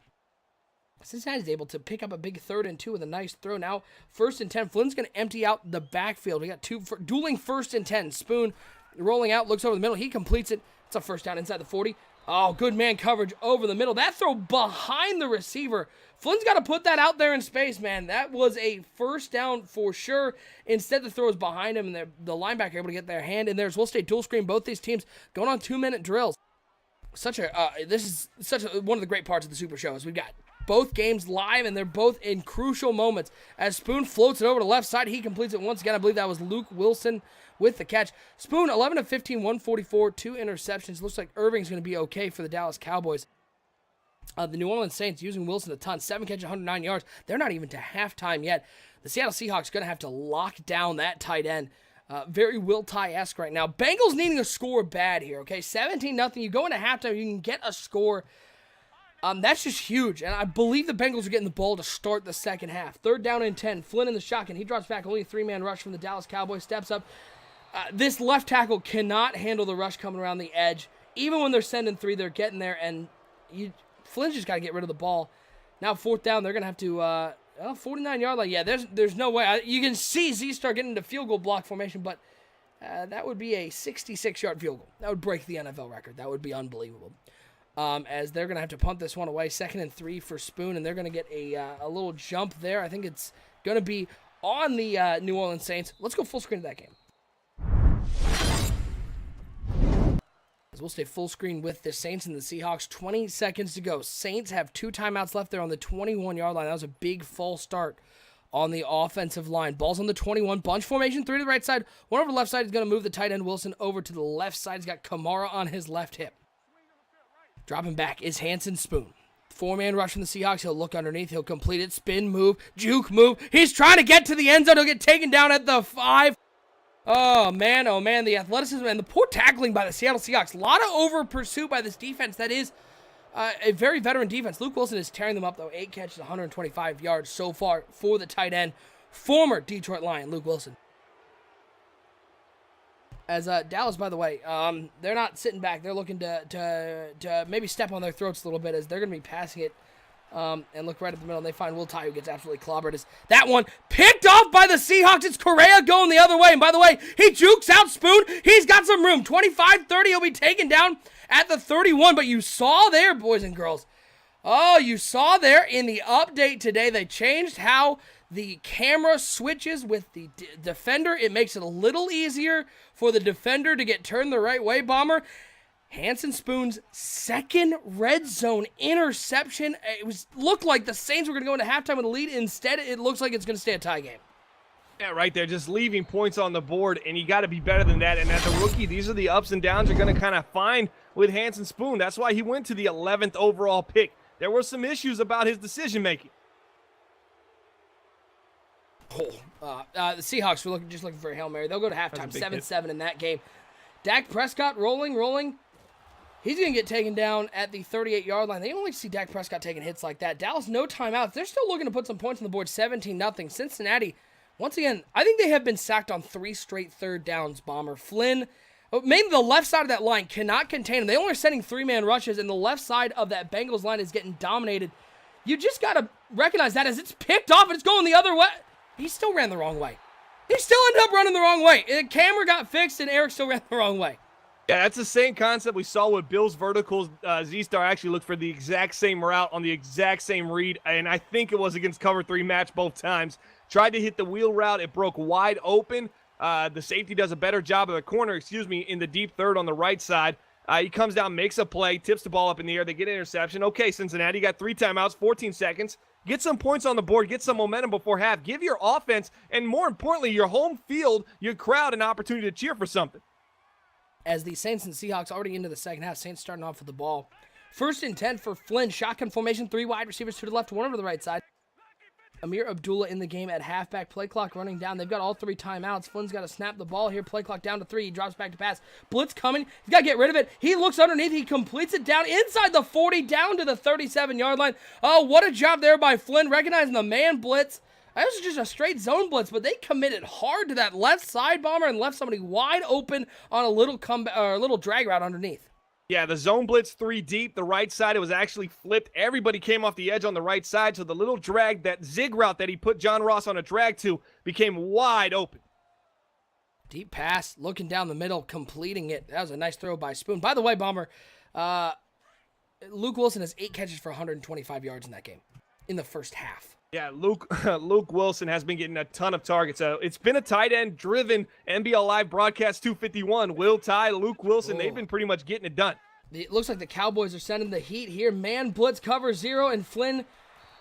S1: Cincinnati's able to pick up a big 3rd and 2 with a nice throw. Now 1st and 10. Flynn's going to empty out the backfield. We got dueling 1st and 10. Spoon rolling out, looks over the middle. He completes it. It's a first down inside the 40. Oh, good man coverage over the middle. That throw behind the receiver. Flynn's got to put that out there in space, man. That was a first down for sure. Instead, the throw is behind him, and the linebacker able to get their hand in there. We'll stay dual screen. Both these teams going on 2-minute drills. This is one of the great parts of the Super Show is we've got both games live, and they're both in crucial moments. As Spoon floats it over to the left side, he completes it once again. I believe that was Luke Wilson with the catch. Spoon, 11 of 15, 144, 2 interceptions. Looks like Irving's going to be okay for the Dallas Cowboys. The New Orleans Saints using Wilson a ton. 7 catches, 109 yards. They're not even to halftime yet. The Seattle Seahawks going to have to lock down that tight end. Very Will Ty-esque right now. Bengals needing a score bad here, okay? 17-0. You go into halftime, you can get a score. That's just huge, and I believe the Bengals are getting the ball to start the second half. 3rd down and 10. Flynn in the shotgun. He drops back. Only a 3-man rush from the Dallas Cowboys. Steps up. This left tackle cannot handle the rush coming around the edge. Even when they're sending 3, they're getting there, and Flynn's just got to get rid of the ball. Now 4th down, they're going to have to 49-yard line. Yeah, there's no way. You can see Z start getting into field goal block formation, but that would be a 66-yard field goal. That would break the NFL record. That would be unbelievable. As they're going to have to punt this one away. 2nd and 3 for Spoon, and they're going to get a little jump there. I think it's going to be on the New Orleans Saints. Let's go full screen to that game. As we'll stay full screen with the Saints and the Seahawks. 20 seconds to go. Saints have 2 timeouts left there on the 21-yard line. That was a big false start on the offensive line. Ball's on the 21. Bunch formation, 3 to the right side. 1 over the left side is going to move the tight end Wilson over to the left side. He's got Kamara on his left hip. Dropping back is Hanson Spoon. 4-man rush from the Seahawks. He'll look underneath. He'll complete it. Spin move. Juke move. He's trying to get to the end zone. He'll get taken down at the 5. Oh, man. The athleticism and the poor tackling by the Seattle Seahawks. A lot of over pursuit by this defense. That is a very veteran defense. Luke Wilson is tearing them up, though. 8 catches, 125 yards so far for the tight end. Former Detroit Lion, Luke Wilson. As Dallas, by the way, they're not sitting back. They're looking to maybe step on their throats a little bit as they're going to be passing it and look right at the middle, and they find Will Ty, who gets absolutely clobbered. Is that one picked off by the Seahawks? It's Correa going the other way, and by the way, he jukes out Spoon. He's got some room. 25-30, he'll be taken down at the 31, but you saw there, boys and girls. Oh, you saw there in the update today, they changed how the camera switches with the defender. It makes it a little easier for the defender to get turned the right way, Bomber. Hanson Spoon's second red zone interception. It looked like the Saints were going to go into halftime with a lead. Instead, it looks like it's going to stay a tie game.
S2: Yeah, right there, just leaving points on the board, and you got to be better than that. And as a rookie, these are the ups and downs you're going to kind of find with Hanson Spoon. That's why he went to the 11th overall pick. There were some issues about his decision-making.
S1: The Seahawks were just looking for a Hail Mary. They'll go to halftime, 7-7 in that game. Dak Prescott rolling. He's going to get taken down at the 38-yard line. They don't like to see Dak Prescott taking hits like that. Dallas, no timeouts. They're still looking to put some points on the board, 17-0. Cincinnati, once again, I think they have been sacked on 3 straight third downs, Bomber. Flynn, mainly the left side of that line, cannot contain them. They only are sending 3-man rushes, and the left side of that Bengals line is getting dominated. You just got to recognize that as it's picked off and it's going the other way. He still ran the wrong way. He still ended up running the wrong way. The camera got fixed, and Eric still ran the wrong way.
S2: Yeah, that's the same concept we saw with Bill's verticals. Z-Star actually looked for the exact same route on the exact same read, and I think it was against cover 3 match both times. Tried to hit the wheel route. It broke wide open. The safety does a better job of the corner, in the deep third on the right side. He comes down, makes a play, tips the ball up in the air. They get an interception. Okay, Cincinnati got 3 timeouts, 14 seconds. Get some points on the board. Get some momentum before half. Give your offense, and more importantly, your home field, your crowd, an opportunity to cheer for something.
S1: As the Saints and Seahawks already into the second half, Saints starting off with the ball. 1st and 10 for Flynn. Shotgun formation, 3 wide receivers, 2 to the left, 1 over to the right side. Amir Abdullah in the game at halfback. Play clock running down. They've got all 3 timeouts. Flynn's got to snap the ball here. Play clock down to 3. He drops back to pass. Blitz coming. He's got to get rid of it. He looks underneath. He completes it down inside the 40, down to the 37-yard line. Oh, what a job there by Flynn, recognizing the man blitz. That was just a straight zone blitz, but they committed hard to that left side, Bomber, and left somebody wide open on a little comeback or a little drag route underneath.
S2: Yeah, the zone blitz 3 deep. The right side, it was actually flipped. Everybody came off the edge on the right side, so the little drag, that zig route that he put John Ross on a drag to, became wide open.
S1: Deep pass, looking down the middle, completing it. That was a nice throw by Spoon. By the way, Bomber, Luke Wilson has 8 catches for 125 yards in that game in the first half.
S2: Yeah, Luke Wilson has been getting a ton of targets. It's been a tight end-driven NBL Live broadcast 251. Will Ty, Luke Wilson, They've been pretty much getting it done.
S1: It looks like the Cowboys are sending the heat here. Man blitz cover 0, and Flynn,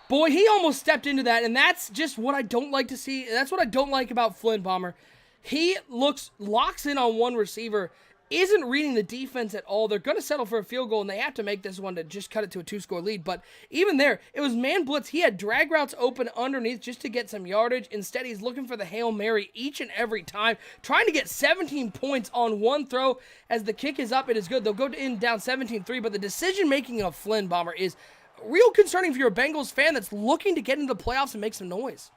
S1: boy, he almost stepped into that, and that's just what I don't like to see. That's what I don't like about Flynn, Bomber. He locks in on one receiver, isn't reading the defense at all. They're going to settle for a field goal, and they have to make this one to just cut it to a 2-score lead. But even there, it was man blitz. He had drag routes open underneath just to get some yardage. Instead, he's looking for the Hail Mary each and every time, trying to get 17 points on one throw. As the kick is up, it is good. They'll go in down 17-3, but the decision-making of Flynn, Bomber, is real concerning for your Bengals fan that's looking to get into the playoffs and make some noise.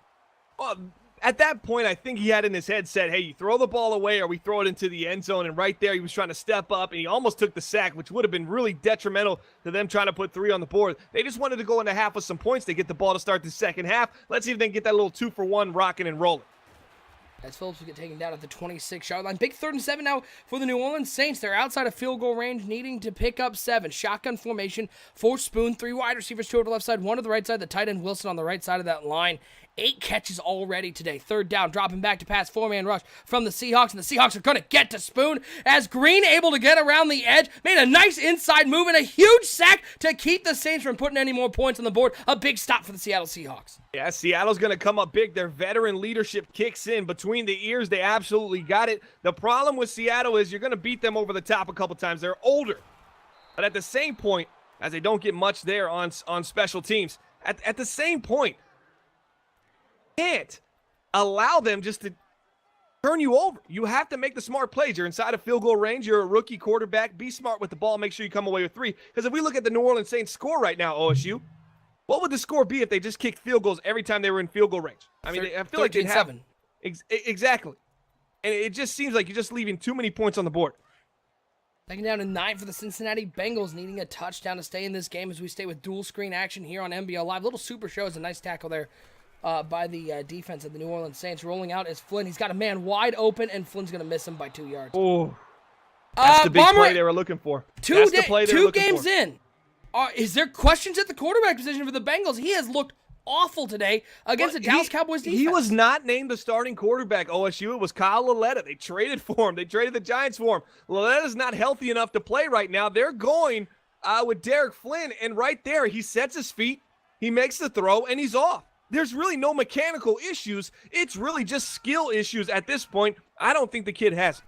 S2: Well, at that point, I think he had in his head said, hey, you throw the ball away or we throw it into the end zone. And right there, he was trying to step up, and he almost took the sack, which would have been really detrimental to them trying to put 3 on the board. They just wanted to go into half with some points to get the ball to start the second half. Let's see if they can get that little 2-for-1 rocking and rolling.
S1: As Phillips will get taken down at the 26-yard line. Big 3rd and 7 now for the New Orleans Saints. They're outside of field goal range, needing to pick up 7. Shotgun formation for Spoon. 3 wide receivers, 2 over the left side, 1 to the right side. The tight end Wilson on the right side of that line. 8 catches already today. 3rd down, dropping back to pass. 4-man rush from the Seahawks, and the Seahawks are going to get to Spoon as Green able to get around the edge. Made a nice inside move and a huge sack to keep the Saints from putting any more points on the board. A big stop for the Seattle Seahawks.
S2: Yeah, Seattle's going to come up big. Their veteran leadership kicks in between the ears. They absolutely got it. The problem with Seattle is you're going to beat them over the top a couple times. They're older. But at the same point, as they don't get much there on special teams, at the same point, can't allow them just to turn you over. You have to make the smart plays. You're inside of field goal range. You're a rookie quarterback. Be smart with the ball. Make sure you come away with 3. Because if we look at the New Orleans Saints score right now, OSU, what would the score be if they just kicked field goals every time they were in field goal range? I mean, I feel like they'd have exactly. And it just seems like you're just leaving too many points on the board.
S1: Second down and 9 for the Cincinnati Bengals, needing a touchdown to stay in this game as we stay with dual screen action here on NBL Live. Little super show is a nice tackle there by the defense of the New Orleans Saints. Rolling out is Flynn. He's got a man wide open, and Flynn's going to miss him by 2 yards.
S2: Oh, that's the big play they were looking for.
S1: Two games in. Is there questions at the quarterback position for the Bengals? He has looked awful today against the Dallas Cowboys defense.
S2: He was not named the starting quarterback. OSU, it was Kyle Laletta. They traded for him. They traded the Giants for him. Laletta's not healthy enough to play right now. They're going with Derek Flynn, and right there, he sets his feet, he makes the throw, and he's off. There's really no mechanical issues. It's really just skill issues at this point. I don't think the kid has it.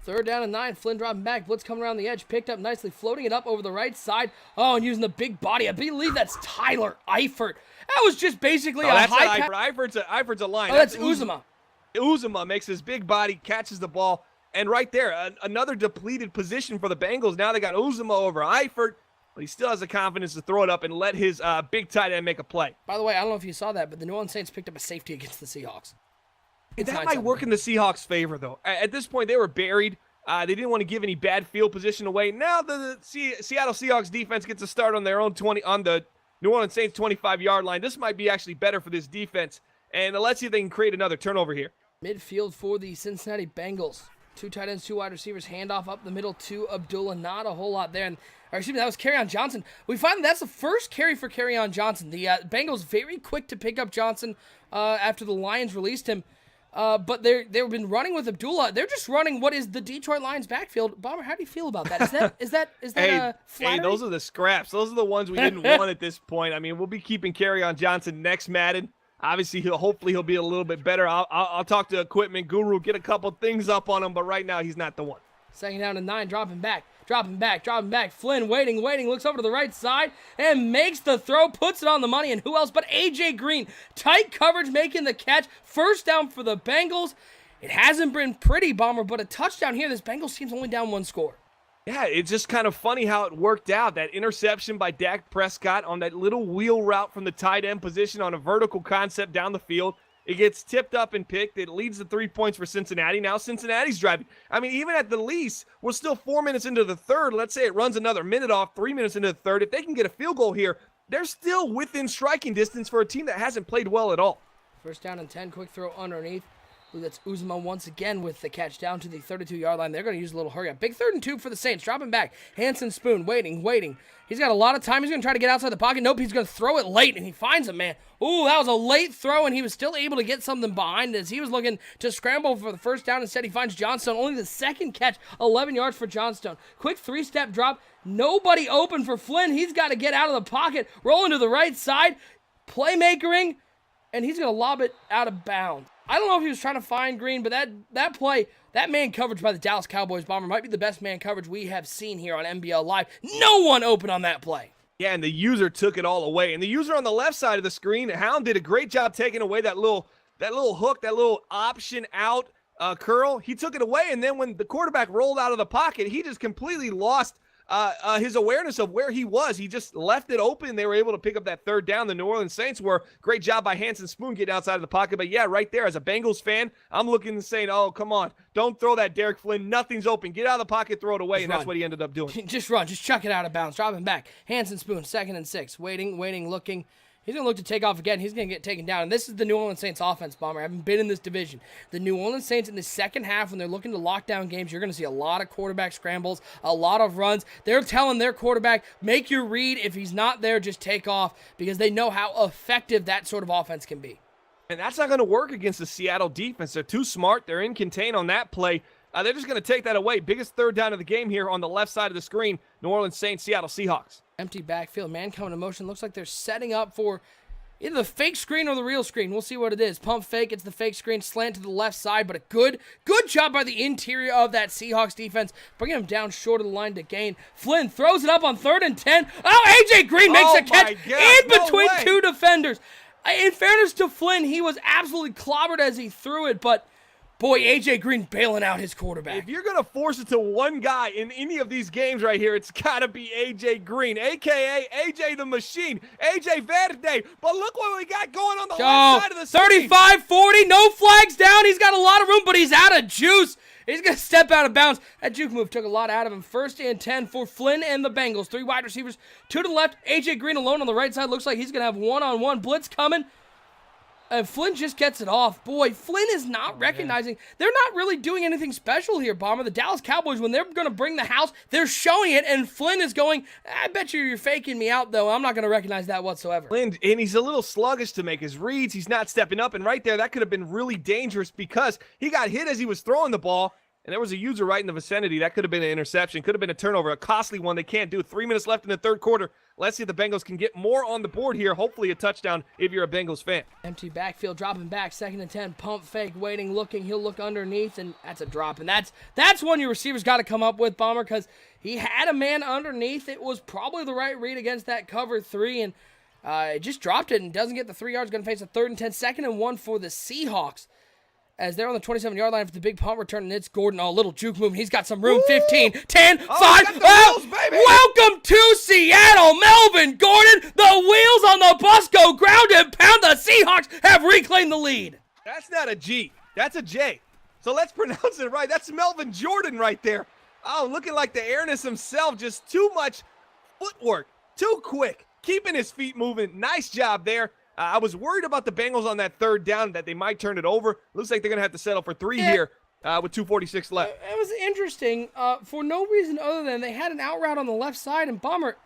S1: Third down and 9. Flynn dropping back. Blitz coming around the edge. Picked up nicely. Floating it up over the right side. Oh, and using the big body. I believe that's Tyler Eifert. That was just basically a high pass.
S2: Eifert's a line.
S1: Oh, that's Uzomah.
S2: Uzomah makes his big body, catches the ball. And right there, another depleted position for the Bengals. Now they got Uzomah over Eifert. But he still has the confidence to throw it up and let his big tight end make a play.
S1: By the way, I don't know if you saw that, but the New Orleans Saints picked up a safety against the Seahawks.
S2: That might work in the Seahawks' favor, though. At this point, they were buried. They didn't want to give any bad field position away. Now the Seattle Seahawks defense gets a start on their own on the New Orleans Saints 25-yard line. This might be actually better for this defense, and let's see if they can create another turnover here.
S1: Midfield for the Cincinnati Bengals. 2 tight ends, 2 wide receivers, handoff up the middle to Abdullah. Not a whole lot there. That was Kerryon Johnson. We find that's the first carry for Kerryon Johnson. The Bengals very quick to pick up Johnson after the Lions released him. But they've been running with Abdullah. They're just running what is the Detroit Lions backfield. Bomber, how do you feel about that? Is that
S2: hey, those are the scraps. Those are the ones we didn't want at this point. I mean, we'll be keeping Kerryon Johnson next Madden. Obviously, hopefully he'll be a little bit better. I'll talk to Equipment Guru, get a couple things up on him, but right now he's not the one.
S1: Second down and 9, dropping back. Flynn waiting, looks over to the right side and makes the throw, puts it on the money, and who else but A.J. Green. Tight coverage making the catch. First down for the Bengals. It hasn't been pretty, Bomber, but a touchdown here. This Bengals team's only down 1 score.
S2: Yeah, it's just kind of funny how it worked out. That interception by Dak Prescott on that little wheel route from the tight end position on a vertical concept down the field. It gets tipped up and picked. It leads to 3 points for Cincinnati. Now Cincinnati's driving. I mean, even at the least, we're still 4 minutes into the third. Let's say it runs another minute off, 3 minutes into the third. If they can get a field goal here, they're still within striking distance for a team that hasn't played well at all.
S1: First down and 10, quick throw underneath. That's Uzomah once again with the catch down to the 32-yard line. They're going to use a little hurry up. Big 3rd and 2 for the Saints. Dropping back. Hanson Spoon waiting. He's got a lot of time. He's going to try to get outside the pocket. Nope, he's going to throw it late, and he finds him, man. Ooh, that was a late throw, and he was still able to get something behind as he was looking to scramble for the first down. Instead, he finds Johnstone. Only the second catch, 11 yards for Johnstone. Quick 3-step drop. Nobody open for Flynn. He's got to get out of the pocket, rolling to the right side, playmakering, and he's going to lob it out of bounds. I don't know if he was trying to find Green, but that play, that man coverage by the Dallas Cowboys, Bomber, might be the best man coverage we have seen here on NBL Live. No one open on that play.
S2: Yeah, and the user took it all away. And the user on the left side of the screen, Hound did a great job taking away that little hook, that little option out curl. He took it away, and then when the quarterback rolled out of the pocket, he just completely lost his awareness of where he was. He just left it open. They were able to pick up that third down. The New Orleans Saints were great job by Hanson Spoon getting outside of the pocket. But yeah, right there, as a Bengals fan, I'm looking and saying, oh, come on. Don't throw that Derek Flynn. Nothing's open. Get out of the pocket, throw it away, and that's what he ended up doing.
S1: Just run. Just chuck it out of bounds. Drop him back. Hanson Spoon, 2nd and 6. Waiting, looking. He's going to look to take off again. He's going to get taken down. And this is the New Orleans Saints offense, Bomber. I haven't been in this division. The New Orleans Saints in the second half, when they're looking to lock down games, you're going to see a lot of quarterback scrambles, a lot of runs. They're telling their quarterback, make your read. If he's not there, just take off, because they know how effective that sort of offense can be.
S2: And that's not going to work against the Seattle defense. They're too smart. They're in contain on that play. They're just going to take that away. Biggest third down of the game here on the left side of the screen. New Orleans Saints, Seattle Seahawks.
S1: Empty backfield. Man coming in motion. Looks like they're setting up for either the fake screen or the real screen. We'll see what it is. Pump fake. It's the fake screen. Slant to the left side, but a good job by the interior of that Seahawks defense, bringing him down short of the line to gain. Flynn throws it up on 3rd and 10. Oh, A.J. Green makes a catch in between 2 defenders. In fairness to Flynn, he was absolutely clobbered as he threw it, but Boy, A.J. Green bailing out his quarterback.
S2: If you're going to force it to one guy in any of these games right here, it's got to be A.J. Green, a.k.a. A.J. the Machine, A.J. Verde. But look what we got going on the left side of the screen.
S1: 35-40, no flags down. He's got a lot of room, but he's out of juice. He's going to step out of bounds. That juke move took a lot out of him. 1st and 10 for Flynn and the Bengals. 3 wide receivers, 2 to the left. A.J. Green alone on the right side. Looks like he's going to have one-on-one blitz coming. And Flynn just gets it off. Boy, Flynn is not recognizing. They're not really doing anything special here, Bomber. The Dallas Cowboys, when they're going to bring the house, they're showing it, and Flynn is going, I bet you're faking me out, though. I'm not going to recognize that whatsoever.
S2: Flynn, and he's a little sluggish to make his reads. He's not stepping up, and right there, that could have been really dangerous because he got hit as he was throwing the ball, and there was a user right in the vicinity. That could have been an interception, could have been a turnover, a costly one they can't do. 3 minutes left in the third quarter. Let's see if the Bengals can get more on the board here. Hopefully a touchdown if you're a Bengals fan.
S1: Empty backfield, dropping back, 2nd and 10, pump fake, waiting, looking. He'll look underneath, and that's a drop. And that's one your receivers got to come up with, Bomber, because he had a man underneath. It was probably the right read against that cover 3, and it just dropped it and doesn't get the 3 yards. Going to face a 3rd and 10, 2nd and 1 for the Seahawks. As they're on the 27-yard line for the big punt return, and it's Gordon. Oh, little juke move. He's got some room. 15, 10, 5.
S2: Wheels, baby.
S1: Welcome to Seattle, Melvin Gordon. The wheels on the bus go ground and pound. The Seahawks have reclaimed the lead.
S2: That's not a G. That's a J. So let's pronounce it right. That's Melvin Jordan right there. Oh, looking like the airness himself. Just too much footwork. Too quick. Keeping his feet moving. Nice job there. I was worried about the Bengals on that 3rd down, that they might turn it over. Looks like they're going to have to settle for 3 here with 2:46 left.
S1: It was interesting for no reason other than they had an out route on the left side, and Bomber,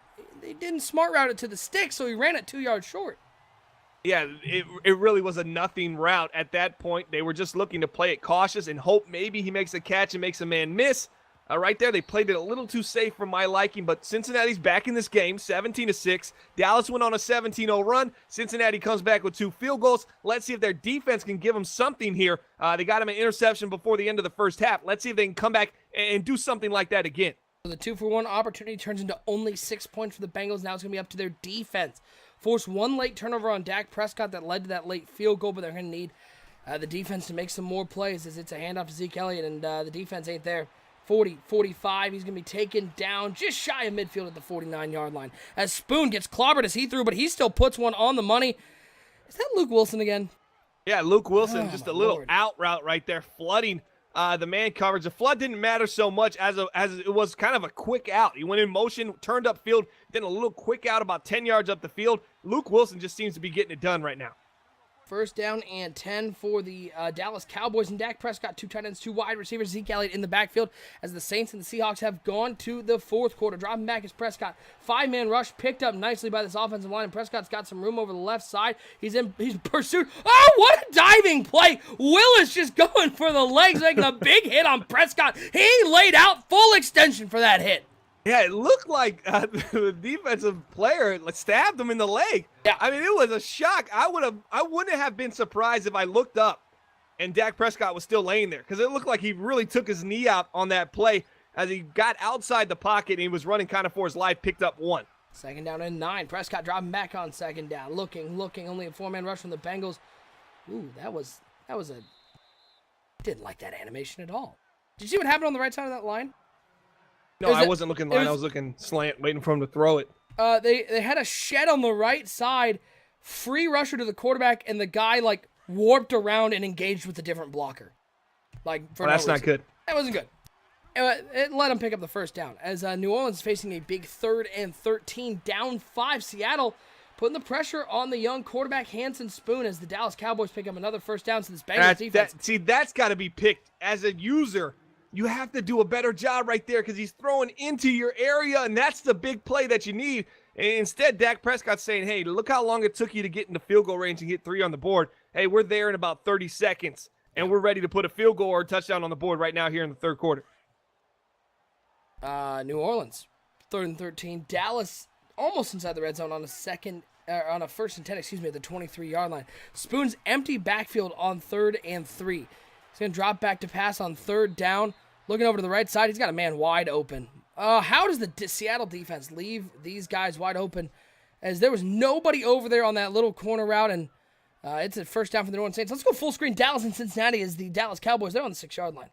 S1: they didn't smart route it to the stick, so he ran it 2 yards short.
S2: Yeah, it really was a nothing route at that point. They were just looking to play it cautious and hope maybe he makes a catch and makes a man miss. Right there, they played it a little too safe for my liking, but Cincinnati's back in this game, 17-6. Dallas went on a 17-0 run. Cincinnati comes back with 2 field goals. Let's see if their defense can give them something here. They got him an interception before the end of the first half. Let's see if they can come back and do something like that again.
S1: The 2-for-1 opportunity turns into only 6 points for the Bengals. Now it's going to be up to their defense. Forced one late turnover on Dak Prescott that led to that late field goal, but they're going to need the defense to make some more plays as it's a handoff to Zeke Elliott, and the defense ain't there. 40, 45, he's going to be taken down just shy of midfield at the 49-yard line. As Spoon gets clobbered as he threw, but he still puts one on the money. Is that Luke Wilson again?
S2: Yeah, Luke Wilson, just a little
S1: Lord.
S2: out route right there, flooding the man coverage. The flood didn't matter so much as it was kind of a quick out. He went in motion, turned upfield, then a little quick out about 10 yards up the field. Luke Wilson just seems to be getting it done right now.
S1: 1st down and 10 for the Dallas Cowboys, and Dak Prescott, 2 tight ends, 2 wide receivers, Zeke Elliott in the backfield as the Saints and the Seahawks have gone to the 4th quarter. Dropping back is Prescott. 5-man rush picked up nicely by this offensive line, and Prescott's got some room over the left side. He's pursued. Oh, what a diving play. Willis just going for the legs, making a big hit on Prescott. He laid out full extension for that hit.
S2: Yeah, it looked like the defensive player stabbed him in the leg.
S1: Yeah.
S2: I mean, it was a shock. I wouldn't have been surprised if I looked up and Dak Prescott was still laying there, because it looked like he really took his knee out on that play as he got outside the pocket and he was running kind of for his life, picked up 1.
S1: 2nd down and 9. Prescott dropping back on 2nd down. Looking. Only a 4-man rush from the Bengals. Ooh, that was a... Didn't like that animation at all. Did you see what happened on the right side of that line?
S2: No, I wasn't looking line. I was looking slant, waiting for him to throw it.
S1: They had a shed on the right side, free rusher to the quarterback, and the guy warped around and engaged with a different blocker.
S2: That's not good.
S1: That wasn't good. It let him pick up the 1st down as New Orleans facing a big 3rd and 13, down 5. Seattle putting the pressure on the young quarterback Hanson Spoon as the Dallas Cowboys pick up another 1st down to this Bengals defense.
S2: That's got to be picked as a user. You have to do a better job right there because he's throwing into your area, and that's the big play that you need. And instead, Dak Prescott's saying, hey, look how long it took you to get into field goal range and get 3 on the board. Hey, we're there in about 30 seconds, and we're ready to put a field goal or a touchdown on the board right now here in the 3rd quarter.
S1: New Orleans, 3rd and 13. Dallas almost inside the red zone on a 1st and 10, at the 23-yard line. Spoon's empty backfield on 3rd and 3. He's going to drop back to pass on 3rd down. Looking over to the right side, he's got a man wide open. How does the Seattle defense leave these guys wide open? As there was nobody over there on that little corner route, and It's a first down for the New Orleans Saints. Let's go full screen. Dallas and Cincinnati is the Dallas Cowboys. They're on the 6-yard line.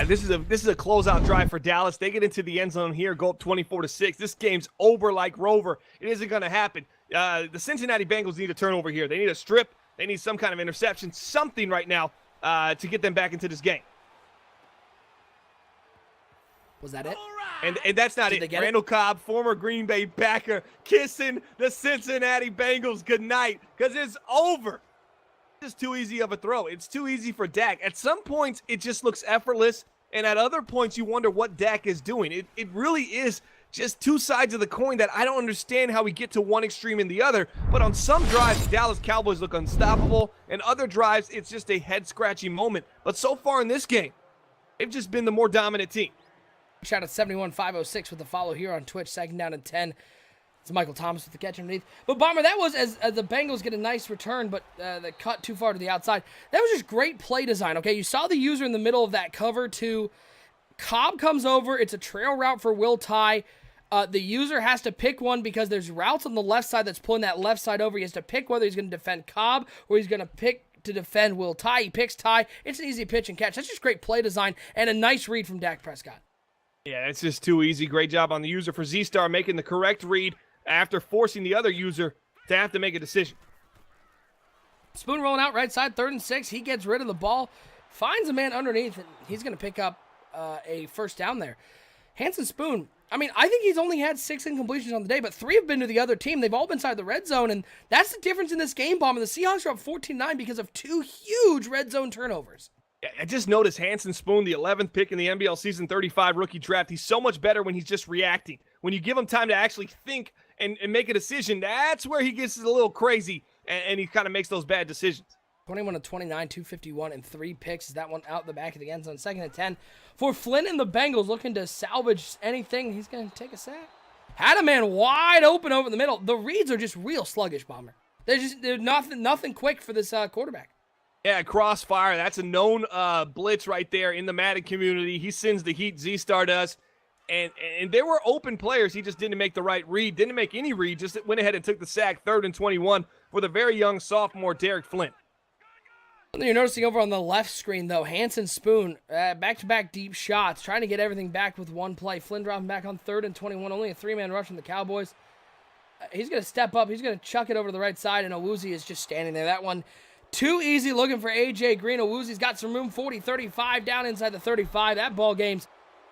S2: This is a closeout drive for Dallas. They get into the end zone here, go up 24-6. This game's over like Rover. It isn't going to happen. The Cincinnati Bengals need a turnover here. They need a strip. They need some kind of interception, something right now to get them back into this game.
S1: Was that it?
S2: And that's not it. Randall Cobb, former Green Bay Packer, kissing the Cincinnati Bengals goodnight because it's over. It's too easy of a throw. It's too easy for Dak. At some points, it just looks effortless, and at other points, you wonder what Dak is doing. It really is just two sides of the coin that I don't understand how we get to one extreme and the other. But on some drives, the Dallas Cowboys look unstoppable, and other drives, it's just a head-scratching moment. But so far in this game, they've just been the more dominant team.
S1: Shout out 71506 with the follow here on Twitch. 2nd down and 10. It's Michael Thomas with the catch underneath. But Bomber, that was as the Bengals get a nice return, but they cut too far to the outside. That was just great play design, okay? You saw the user in the middle of that cover two. Cobb comes over. It's a trail route for Will Tye. The user has to pick one because there's routes on the left side that's pulling that left side over. He has to pick whether he's going to defend Cobb or he's going to pick to defend Will Tye. He picks Tye. It's an easy pitch and catch. That's just great play design and a nice read from Dak Prescott.
S2: Yeah, it's just too easy. Great job on the user for Z-Star making the correct read after forcing the other user to have to make a decision.
S1: Spoon rolling out right side, 3rd and 6. He gets rid of the ball, finds a man underneath, and he's going to pick up a first down there. Hanson Spoon, I mean, I think he's only had 6 incompletions on the day, but 3 have been to the other team. They've all been inside the red zone, and that's the difference in this game, Bomb. And the Seahawks are up 14-9 because of 2 huge red zone turnovers.
S2: I just noticed Hanson Spoon, the 11th pick in the NBL Season 35 rookie draft. He's so much better when he's just reacting. When you give him time to actually think and make a decision, that's where he gets a little crazy, and he kind of makes those bad decisions.
S1: 21 of 29, 251, and 3 picks. Is that one out the back of the end zone? 2nd and 10 for Flynn and the Bengals looking to salvage anything. He's going to take a sack. Had a man wide open over the middle. The reads are just real sluggish, Bomber. They're nothing quick for this quarterback.
S2: Yeah, crossfire. That's a known blitz right there in the Madden community. He sends the heat. Z-Star does. And there were open players. He just didn't make the right read. Didn't make any read. Just went ahead and took the sack. 3rd and 21 for the very young sophomore Derek Flynn.
S1: You're noticing over on the left screen, though, Hanson Spoon, back-to-back deep shots, trying to get everything back with one play. Flynn dropping back on 3rd and 21. Only a 3-man rush from the Cowboys. He's going to step up. He's going to chuck it over to the right side, and Owuzie is just standing there. That one too easy looking for A.J. Green. Owuzie's got some room, 40-35 down inside the 35. That ball game's,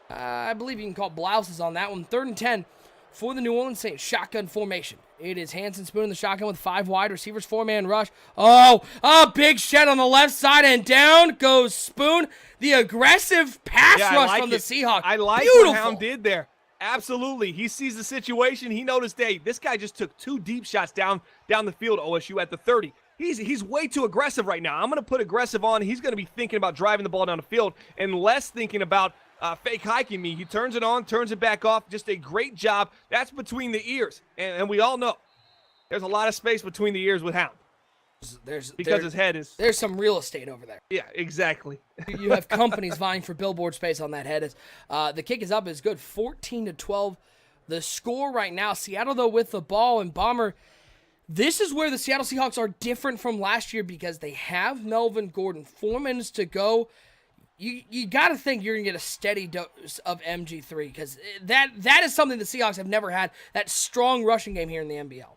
S1: I believe you can call blouses on that one. 3rd and 10 for the New Orleans Saints. Shotgun formation. It is Hanson Spoon in the shotgun with 5 wide receivers, 4-man rush. Oh, a big shed on the left side, and down goes Spoon. The aggressive pass rush from the Seahawks.
S2: I like
S1: Beautiful.
S2: what Hound did there. Absolutely. He sees the situation. He noticed, hey, this guy just took 2 deep shots down the field, OSU, at the 30. He's way too aggressive right now. I'm going to put aggressive on. He's going to be thinking about driving the ball down the field and less thinking about fake hiking me. He turns it on, turns it back off. Just a great job. That's between the ears. And we all know there's a lot of space between the ears with Hound. His head is...
S1: There's some real estate over there.
S2: Yeah, exactly.
S1: You have companies vying for billboard space on that head. The kick is up. Is good. 14-12. The score right now. Seattle, though, with the ball. And Bomber... This is where the Seattle Seahawks are different from last year because they have Melvin Gordon. 4 minutes to go. You got to think you're going to get a steady dose of MG3 because that is something the Seahawks have never had, that strong rushing game here in the NBL.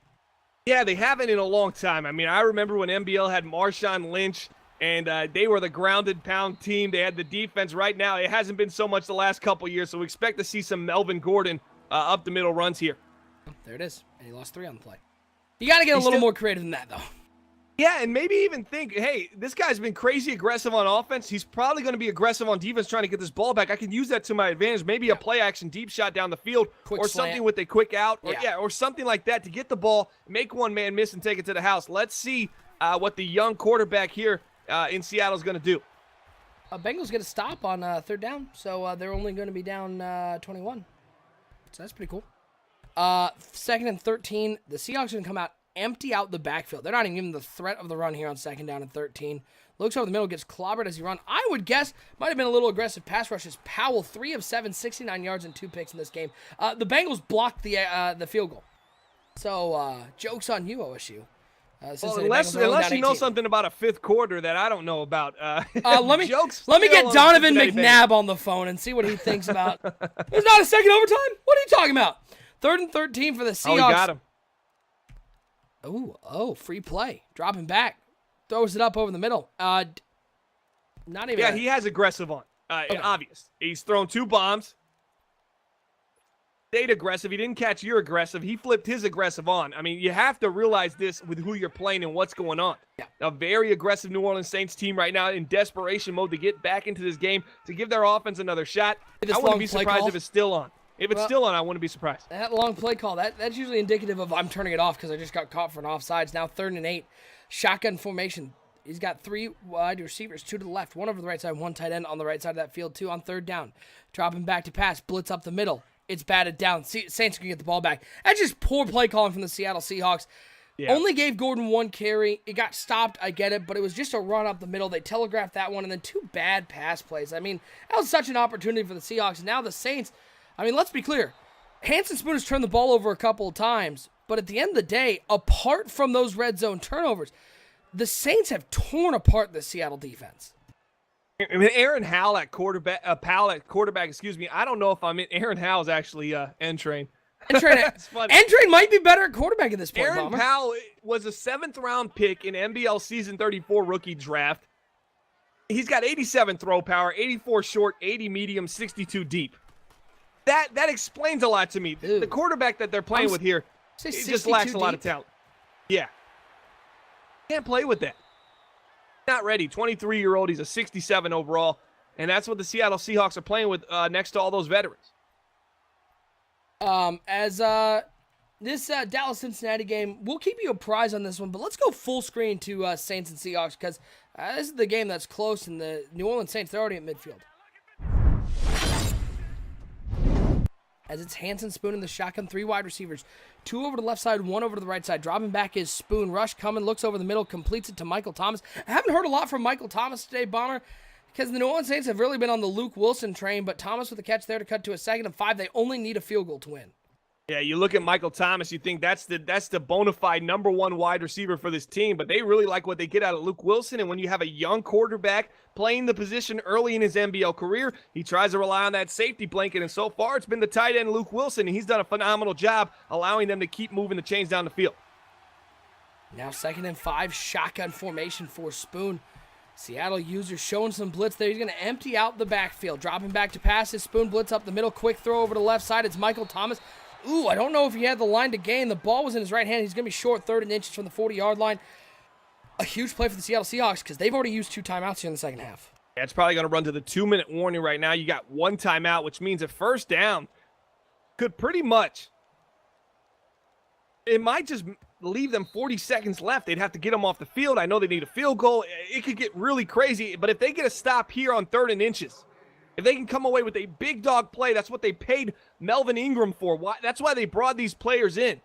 S2: Yeah, they haven't in a long time. I mean, I remember when NBL had Marshawn Lynch, and they were the grounded pound team. They had the defense. Right now, it hasn't been so much the last couple years, so we expect to see some Melvin Gordon up the middle runs here.
S1: There it is, and he lost 3 on the play. You got to get a little more creative than that, though.
S2: Yeah, and maybe even think, hey, this guy's been crazy aggressive on offense. He's probably going to be aggressive on defense trying to get this ball back. I can use that to my advantage. Maybe a play-action deep shot down the field or something with a quick out or something like that to get the ball, make one man miss, and take it to the house. Let's see what the young quarterback here in Seattle is going to do.
S1: Bengals get a stop on 3rd down, so they're only going to be down 21. So that's pretty cool. 2nd and 13, the Seahawks are going to come out, empty out the backfield. They're not even giving the threat of the run here on 2nd down and 13. Looks over the middle, gets clobbered as he run. I would guess might have been a little aggressive pass rushes. Powell, 3 of 7, 69 yards and 2 picks in this game. The Bengals blocked the field goal. So, joke's on you, OSU.
S2: Well,
S1: Cincinnati
S2: unless
S1: Bengals are only down
S2: you know
S1: 18.
S2: something about a fifth quarter that I don't know about.
S1: Let me
S2: still
S1: get
S2: on
S1: Donovan
S2: Cincinnati
S1: McNabb on the phone and see what he thinks about. There's not a second overtime. What are you talking about? 3rd and 13 for the Seahawks.
S2: Oh, he got him.
S1: Free play. Dropping back. Throws it up over the middle. Not even.
S2: Yeah, he has aggressive on. Obvious. He's thrown 2 bombs. Stayed aggressive. He didn't catch your aggressive. He flipped his aggressive on. I mean, you have to realize this with who you're playing and what's going on.
S1: Yeah.
S2: A very aggressive New Orleans Saints team right now in desperation mode to get back into this game, to give their offense another shot. I wouldn't be surprised if it's still on. If it's still on, I wouldn't be surprised.
S1: That long play call, that's usually indicative of I'm turning it off because I just got caught for an offsides. Now 3rd and 8. Shotgun formation. He's got 3 wide receivers, 2 to the left, 1 over the right side, 1 tight end on the right side of that field, 2 on 3rd down. Dropping back to pass, blitz up the middle. It's batted down. Saints can get the ball back. That's just poor play calling from the Seattle Seahawks. Yeah. Only gave Gordon 1 carry. It got stopped, I get it, but it was just a run up the middle. They telegraphed that one, and then 2 bad pass plays. I mean, that was such an opportunity for the Seahawks. Now the Saints, I mean, let's be clear. Hanson Spoon has turned the ball over a couple of times, but at the end of the day, apart from those red zone turnovers, the Saints have torn apart the Seattle defense.
S2: I mean, Aaron Howell at quarterback, excuse me. I don't know if Aaron Howell's actually N-Train.
S1: N-Train might be better at quarterback at this point,
S2: Aaron Powell was a 7th-round pick in NBL Season 34 rookie draft. He's got 87 throw power, 84 short, 80 medium, 62 deep. That explains a lot to me. Dude, the quarterback that they're playing with here, it just lacks a lot of talent. Yeah. Can't play with that. Not ready. 23-year-old. He's a 67 overall. And that's what the Seattle Seahawks are playing with next to all those veterans.
S1: This Dallas-Cincinnati game, we'll keep you apprised on this one, but let's go full screen to Saints and Seahawks because this is the game that's close, and the New Orleans Saints, they're already at midfield. As it's Hanson, Spoon in the shotgun, 3 wide receivers, 2 over to the left side, 1 over to the right side. Dropping back is Spoon. Rush coming, looks over the middle, completes it to Michael Thomas. I haven't heard a lot from Michael Thomas today, Bomber, because the New Orleans Saints have really been on the Luke Wilson train, but Thomas with a catch there to cut to a 2nd and 5. They only need a field goal to win.
S2: Yeah, you look at Michael Thomas, you think that's the bona fide number 1 wide receiver for this team, but they really like what they get out of Luke Wilson, and when you have a young quarterback playing the position early in his NBL career, he tries to rely on that safety blanket, and so far it's been the tight end Luke Wilson, and he's done a phenomenal job allowing them to keep moving the chains down the field.
S1: Now 2nd and 5, shotgun formation for Spoon. Seattle user showing some blitz there. He's going to empty out the backfield. Dropping back to pass his Spoon, blitz up the middle, quick throw over to the left side. It's Michael Thomas. Ooh, I don't know if he had the line to gain. The ball was in his right hand. He's going to be short 3rd and inches from the 40-yard line. A huge play for the Seattle Seahawks because they've already used 2 timeouts here in the second half.
S2: Yeah, it's probably going to run to the 2-minute warning right now. You got 1 timeout, which means a 1st down could pretty much, it might just leave them 40 seconds left. They'd have to get them off the field. I know they need a field goal. It could get really crazy, but if they get a stop here on 3rd and inches, if they can come away with a big dog play, that's what they paid Melvin Ingram for. That's why they brought these players in.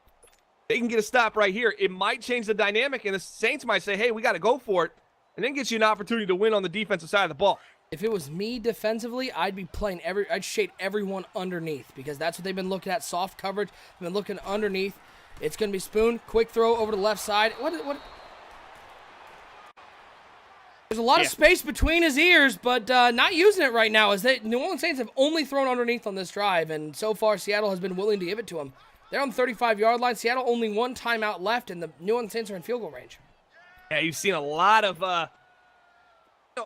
S2: They can get a stop right here. It might change the dynamic, and the Saints might say, hey, we got to go for it, and then get you an opportunity to win on the defensive side of the ball.
S1: If it was me defensively, I'd be playing I'd shade everyone underneath because that's what they've been looking at, soft coverage. They've been looking underneath. It's going to be Spoon, quick throw over to the left side. What? There's a lot of space between his ears, but not using it right now as New Orleans Saints have only thrown underneath on this drive, and so far Seattle has been willing to give it to them. They're on the 35-yard line. Seattle only 1 timeout left, and the New Orleans Saints are in field goal range.
S2: Yeah, you've seen a lot of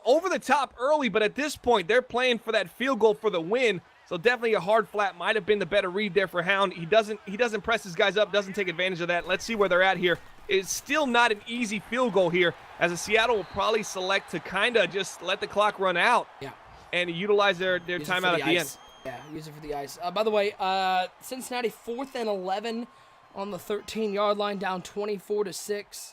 S2: over the top early, but at this point, they're playing for that field goal for the win. So definitely a hard flat might have been the better read there for Hound. He doesn't press his guys up, doesn't take advantage of that. Let's see where they're at here. It's still not an easy field goal here, as a Seattle will probably select to kind of just let the clock run out and utilize their timeout at the end.
S1: Yeah, use it for the ice. By the way, Cincinnati 4th and 11 on the 13-yard line, down 24-6.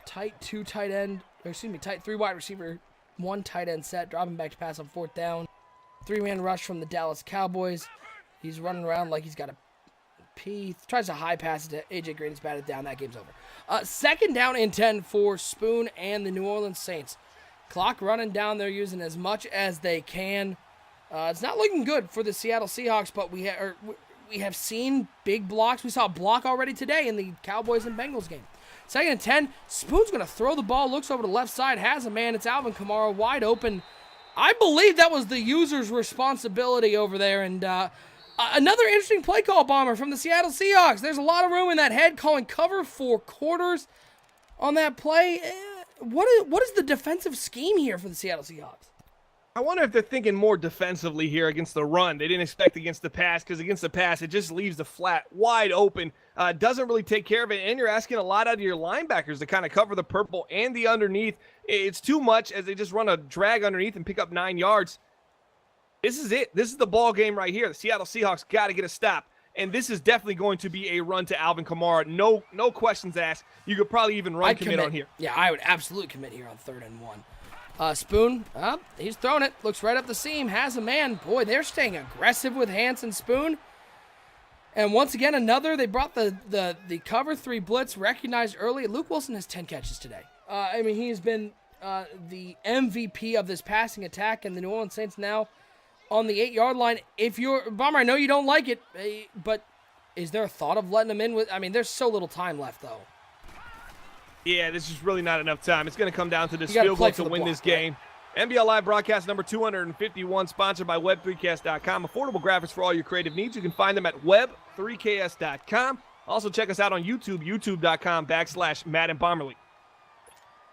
S1: Tight 3 wide receiver, 1 tight end set, dropping back to pass on 4th down. 3-man rush from the Dallas Cowboys. He's running around like he's got a pee. Tries to high pass it to AJ Green. It's batted down. That game's over. 2nd down and 10 for Spoon and the New Orleans Saints. Clock running down. They're using as much as they can. It's not looking good for the Seattle Seahawks, but we have seen big blocks. We saw a block already today in the Cowboys and Bengals game. 2nd and 10. Spoon's going to throw the ball, looks over to the left side, has a man. It's Alvin Kamara wide open. I believe that was the user's responsibility over there. And another interesting play call, Bomber, from the Seattle Seahawks. There's a lot of room in that head, calling cover 4 quarters on that play. What is the defensive scheme here for the Seattle Seahawks?
S2: I wonder if they're thinking more defensively here against the run. They didn't expect against the pass, because against the pass, it just leaves the flat wide open. Doesn't really take care of it, and you're asking a lot out of your linebackers to kind of cover the purple and the underneath. It's too much as they just run a drag underneath and pick up 9 yards. This is it. This is the ball game right here. The Seattle Seahawks got to get a stop, and this is definitely going to be a run to Alvin Kamara. No questions asked. You could probably even run commit on here.
S1: Yeah, I would absolutely commit here on 3rd and 1. Spoon, he's throwing it, looks right up the seam, has a man. Boy, they're staying aggressive with Hanson Spoon. And once again, they brought the cover 3 blitz, recognized early. Luke Wilson has 10 catches today. He's been the MVP of this passing attack, and the New Orleans Saints now on the 8-yard line. If you're, Bomber, I know you don't like it, but is there a thought of letting him in? There's so little time left, though.
S2: Yeah, this is really not enough time. It's going to come down to this field goal to win this game. Right? NBL Live broadcast number 251, sponsored by web3ks.com. Affordable graphics for all your creative needs. You can find them at web3ks.com. Also, check us out on YouTube, youtube.com/Madden Bomber League.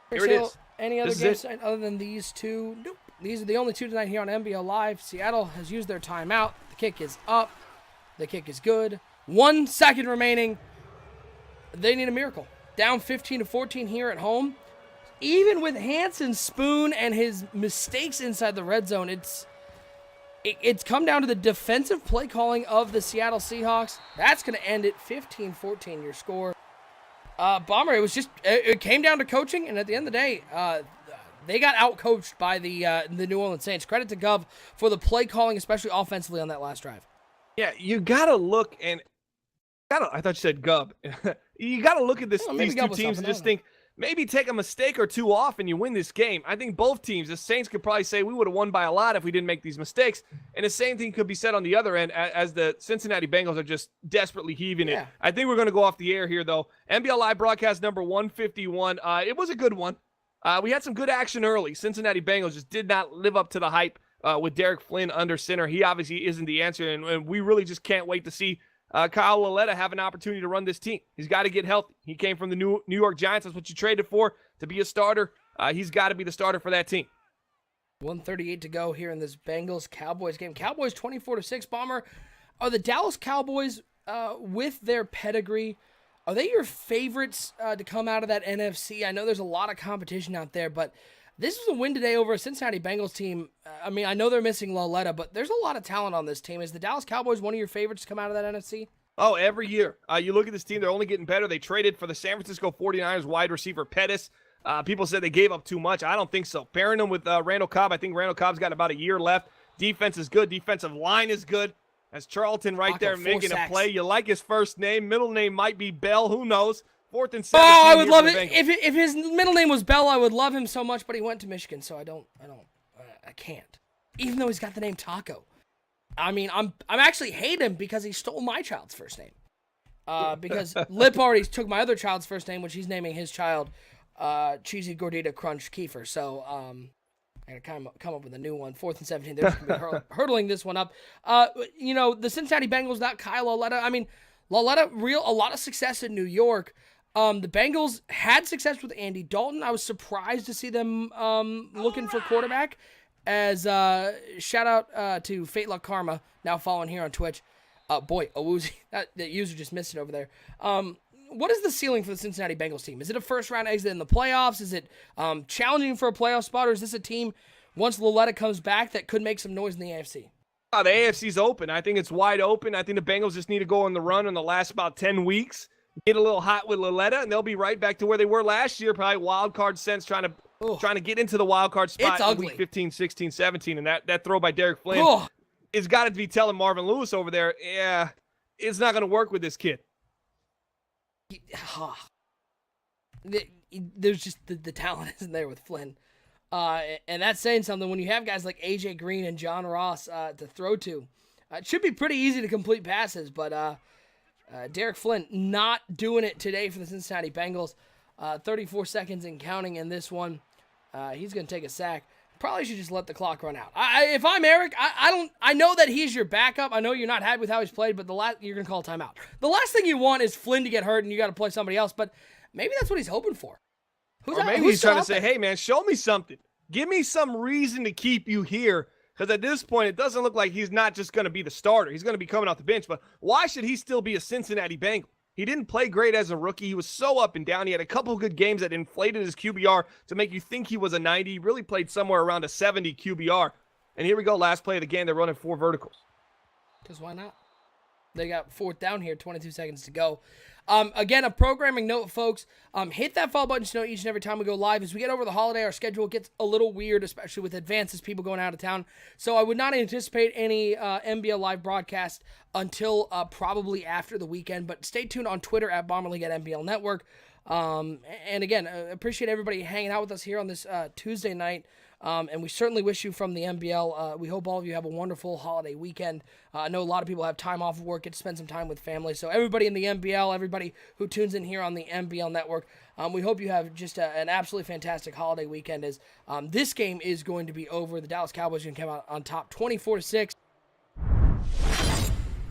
S2: Here it is.
S1: Any other games other than these two? Nope. These are the only two tonight here on NBL Live. Seattle has used their timeout. The kick is up. The kick is good. 1 second remaining. They need a miracle. Down 15-14 here at home. Even with Hanson Spoon and his mistakes inside the red zone, it's come down to the defensive play calling of the Seattle Seahawks. That's going to end it 15-14 your score. Bomber, it came down to coaching, and at the end of the day, they got out-coached by the New Orleans Saints. Credit to Gov for the play calling, especially offensively on that last drive.
S2: Yeah, you got to look, and I thought you said Gub. You got to look at these two teams and just think, maybe take a mistake or two off and you win this game. I think both teams, the Saints could probably say we would have won by a lot if we didn't make these mistakes. And the same thing could be said on the other end, as the Cincinnati Bengals are just desperately heaving it. I think we're going to go off the air here, though. NBL Live broadcast number 151. It was a good one. We had some good action early. Cincinnati Bengals just did not live up to the hype with Derek Flynn under center. He obviously isn't the answer, and we really just can't wait to see Kyle Lauletta have an opportunity to run this team. He's got to get healthy. He came from the New York Giants. That's what you traded for, to be a starter. He's got to be the starter for that team.
S1: 1:38 to go here in this Bengals-Cowboys game. Cowboys 24-6. Bomber, are the Dallas Cowboys, with their pedigree, are they your favorites to come out of that NFC? I know there's a lot of competition out there, but this was a win today over a Cincinnati Bengals team. I know they're missing Lauletta, but there's a lot of talent on this team. Is the Dallas Cowboys one of your favorites to come out of that NFC?
S2: Oh, every year. You look at this team, they're only getting better. They traded for the San Francisco 49ers wide receiver Pettis. People said they gave up too much. I don't think so. Pairing them with Randall Cobb, I think Randall Cobb's got about a year left. Defense is good. Defensive line is good. That's Charlton right there making a play. You like his first name. Middle name might be Bell. Who knows? 4th and 17.
S1: Oh, I would love it. If his middle name was Bell, I would love him so much, but he went to Michigan, so I can't. Even though he's got the name Taco. I'm actually hate him because he stole my child's first name. Because Lip already took my other child's first name, which he's naming his child Cheesy Gordita Crunch Kiefer. So I gotta come up with a new one. 4th and 17. They're just gonna be hurdling this one up. The Cincinnati Bengals, not Kyle Lauletta. Lauletta, a lot of success in New York. The Bengals had success with Andy Dalton. I was surprised to see them looking for quarterback. As shout out to Fate Luck Karma, now following here on Twitch. Owuzi, that user just missed it over there. What is the ceiling for the Cincinnati Bengals team? Is it a first-round exit in the playoffs? Is it challenging for a playoff spot, or is this a team, once Lauletta comes back, that could make some noise in the AFC?
S2: The AFC's open. I think it's wide open. I think the Bengals just need to go on the run in the last about 10 weeks, get a little hot with Lauletta, and they'll be right back to where they were last year, probably wild card sense, trying to get into the wild card spot in week 15, 16, 17, and that throw by Derek Flynn is got to be telling Marvin Lewis over there, yeah, it's not going to work with this kid.
S1: There's just the talent isn't there with Flynn. And that's saying something when you have guys like A.J. Green and John Ross to throw to. It should be pretty easy to complete passes, but Derek Flynn not doing it today for the Cincinnati Bengals. 34 seconds and counting in this one. He's going to take a sack. Probably should just let the clock run out. If I'm Eric, I know that he's your backup. I know you're not happy with how he's played, but you're going to call a timeout. The last thing you want is Flynn to get hurt and you got to play somebody else, but maybe that's what he's hoping for.
S2: Maybe he's trying to say, hey, man, show me something. Give me some reason to keep you here. Because at this point, it doesn't look like he's not just going to be the starter. He's going to be coming off the bench. But why should he still be a Cincinnati Bengal? He didn't play great as a rookie. He was so up and down. He had a couple good games that inflated his QBR to make you think he was a 90. He really played somewhere around a 70 QBR. And here we go, last play of the game. They're running 4 verticals.
S1: Because why not? They got 4th down here, 22 seconds to go. Again, a programming note, folks. Hit that follow button to know each and every time we go live. As we get over the holiday, our schedule gets a little weird, especially with advances, people going out of town. So I would not anticipate any NBL live broadcast until probably after the weekend. But stay tuned on Twitter at Bomber League at NBL Network. And again, appreciate everybody hanging out with us here on this Tuesday night. And we certainly wish you from the NBL. We hope all of you have a wonderful holiday weekend. I know a lot of people have time off of work, get to spend some time with family. So everybody in the NBL, everybody who tunes in here on the NBL Network, we hope you have just an absolutely fantastic holiday weekend as this game is going to be over. The Dallas Cowboys are going to come out on top 24-6.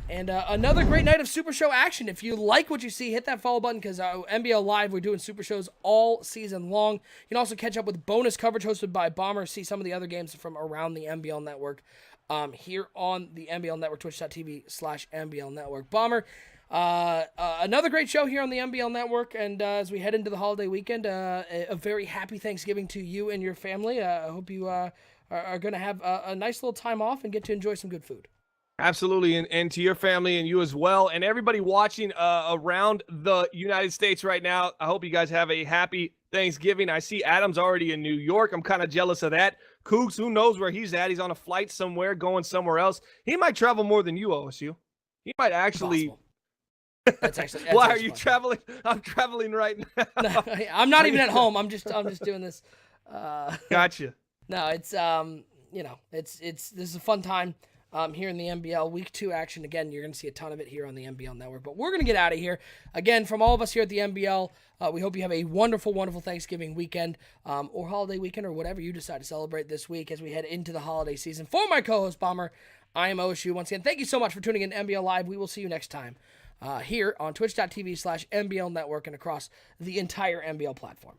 S1: And another great night of Super Show action. If you like what you see, hit that follow button because NBL Live, we're doing Super Shows all season long. You can also catch up with bonus coverage hosted by Bomber, see some of the other games from around the NBL Network here on the NBL Network, twitch.tv/NBL Network. Bomber, another great show here on the NBL Network. And as we head into the holiday weekend, a very happy Thanksgiving to you and your family. I hope you are going to have a nice little time off and get to enjoy some good food.
S2: Absolutely, and to your family and you as well, and everybody watching around the United States right now, I hope you guys have a happy Thanksgiving. I see Adam's already in New York. I'm kind of jealous of that. Cougs, who knows where he's at? He's on a flight somewhere, going somewhere else. He might travel more than you, OSU. He might actually...
S1: That's actually
S2: Why are you traveling? I'm traveling right now.
S1: No, I'm not even at home. I'm just doing this.
S2: Gotcha.
S1: No, it's this is a fun time. Here in the NBL Week 2 action. Again, you're going to see a ton of it here on the NBL Network. But we're going to get out of here. Again, from all of us here at the NBL, we hope you have a wonderful, wonderful Thanksgiving weekend or holiday weekend or whatever you decide to celebrate this week as we head into the holiday season. For my co-host, Bomber, I am OSU. Once again, thank you so much for tuning in to NBL Live. We will see you next time here on twitch.tv/NBL Network and across the entire NBL platform.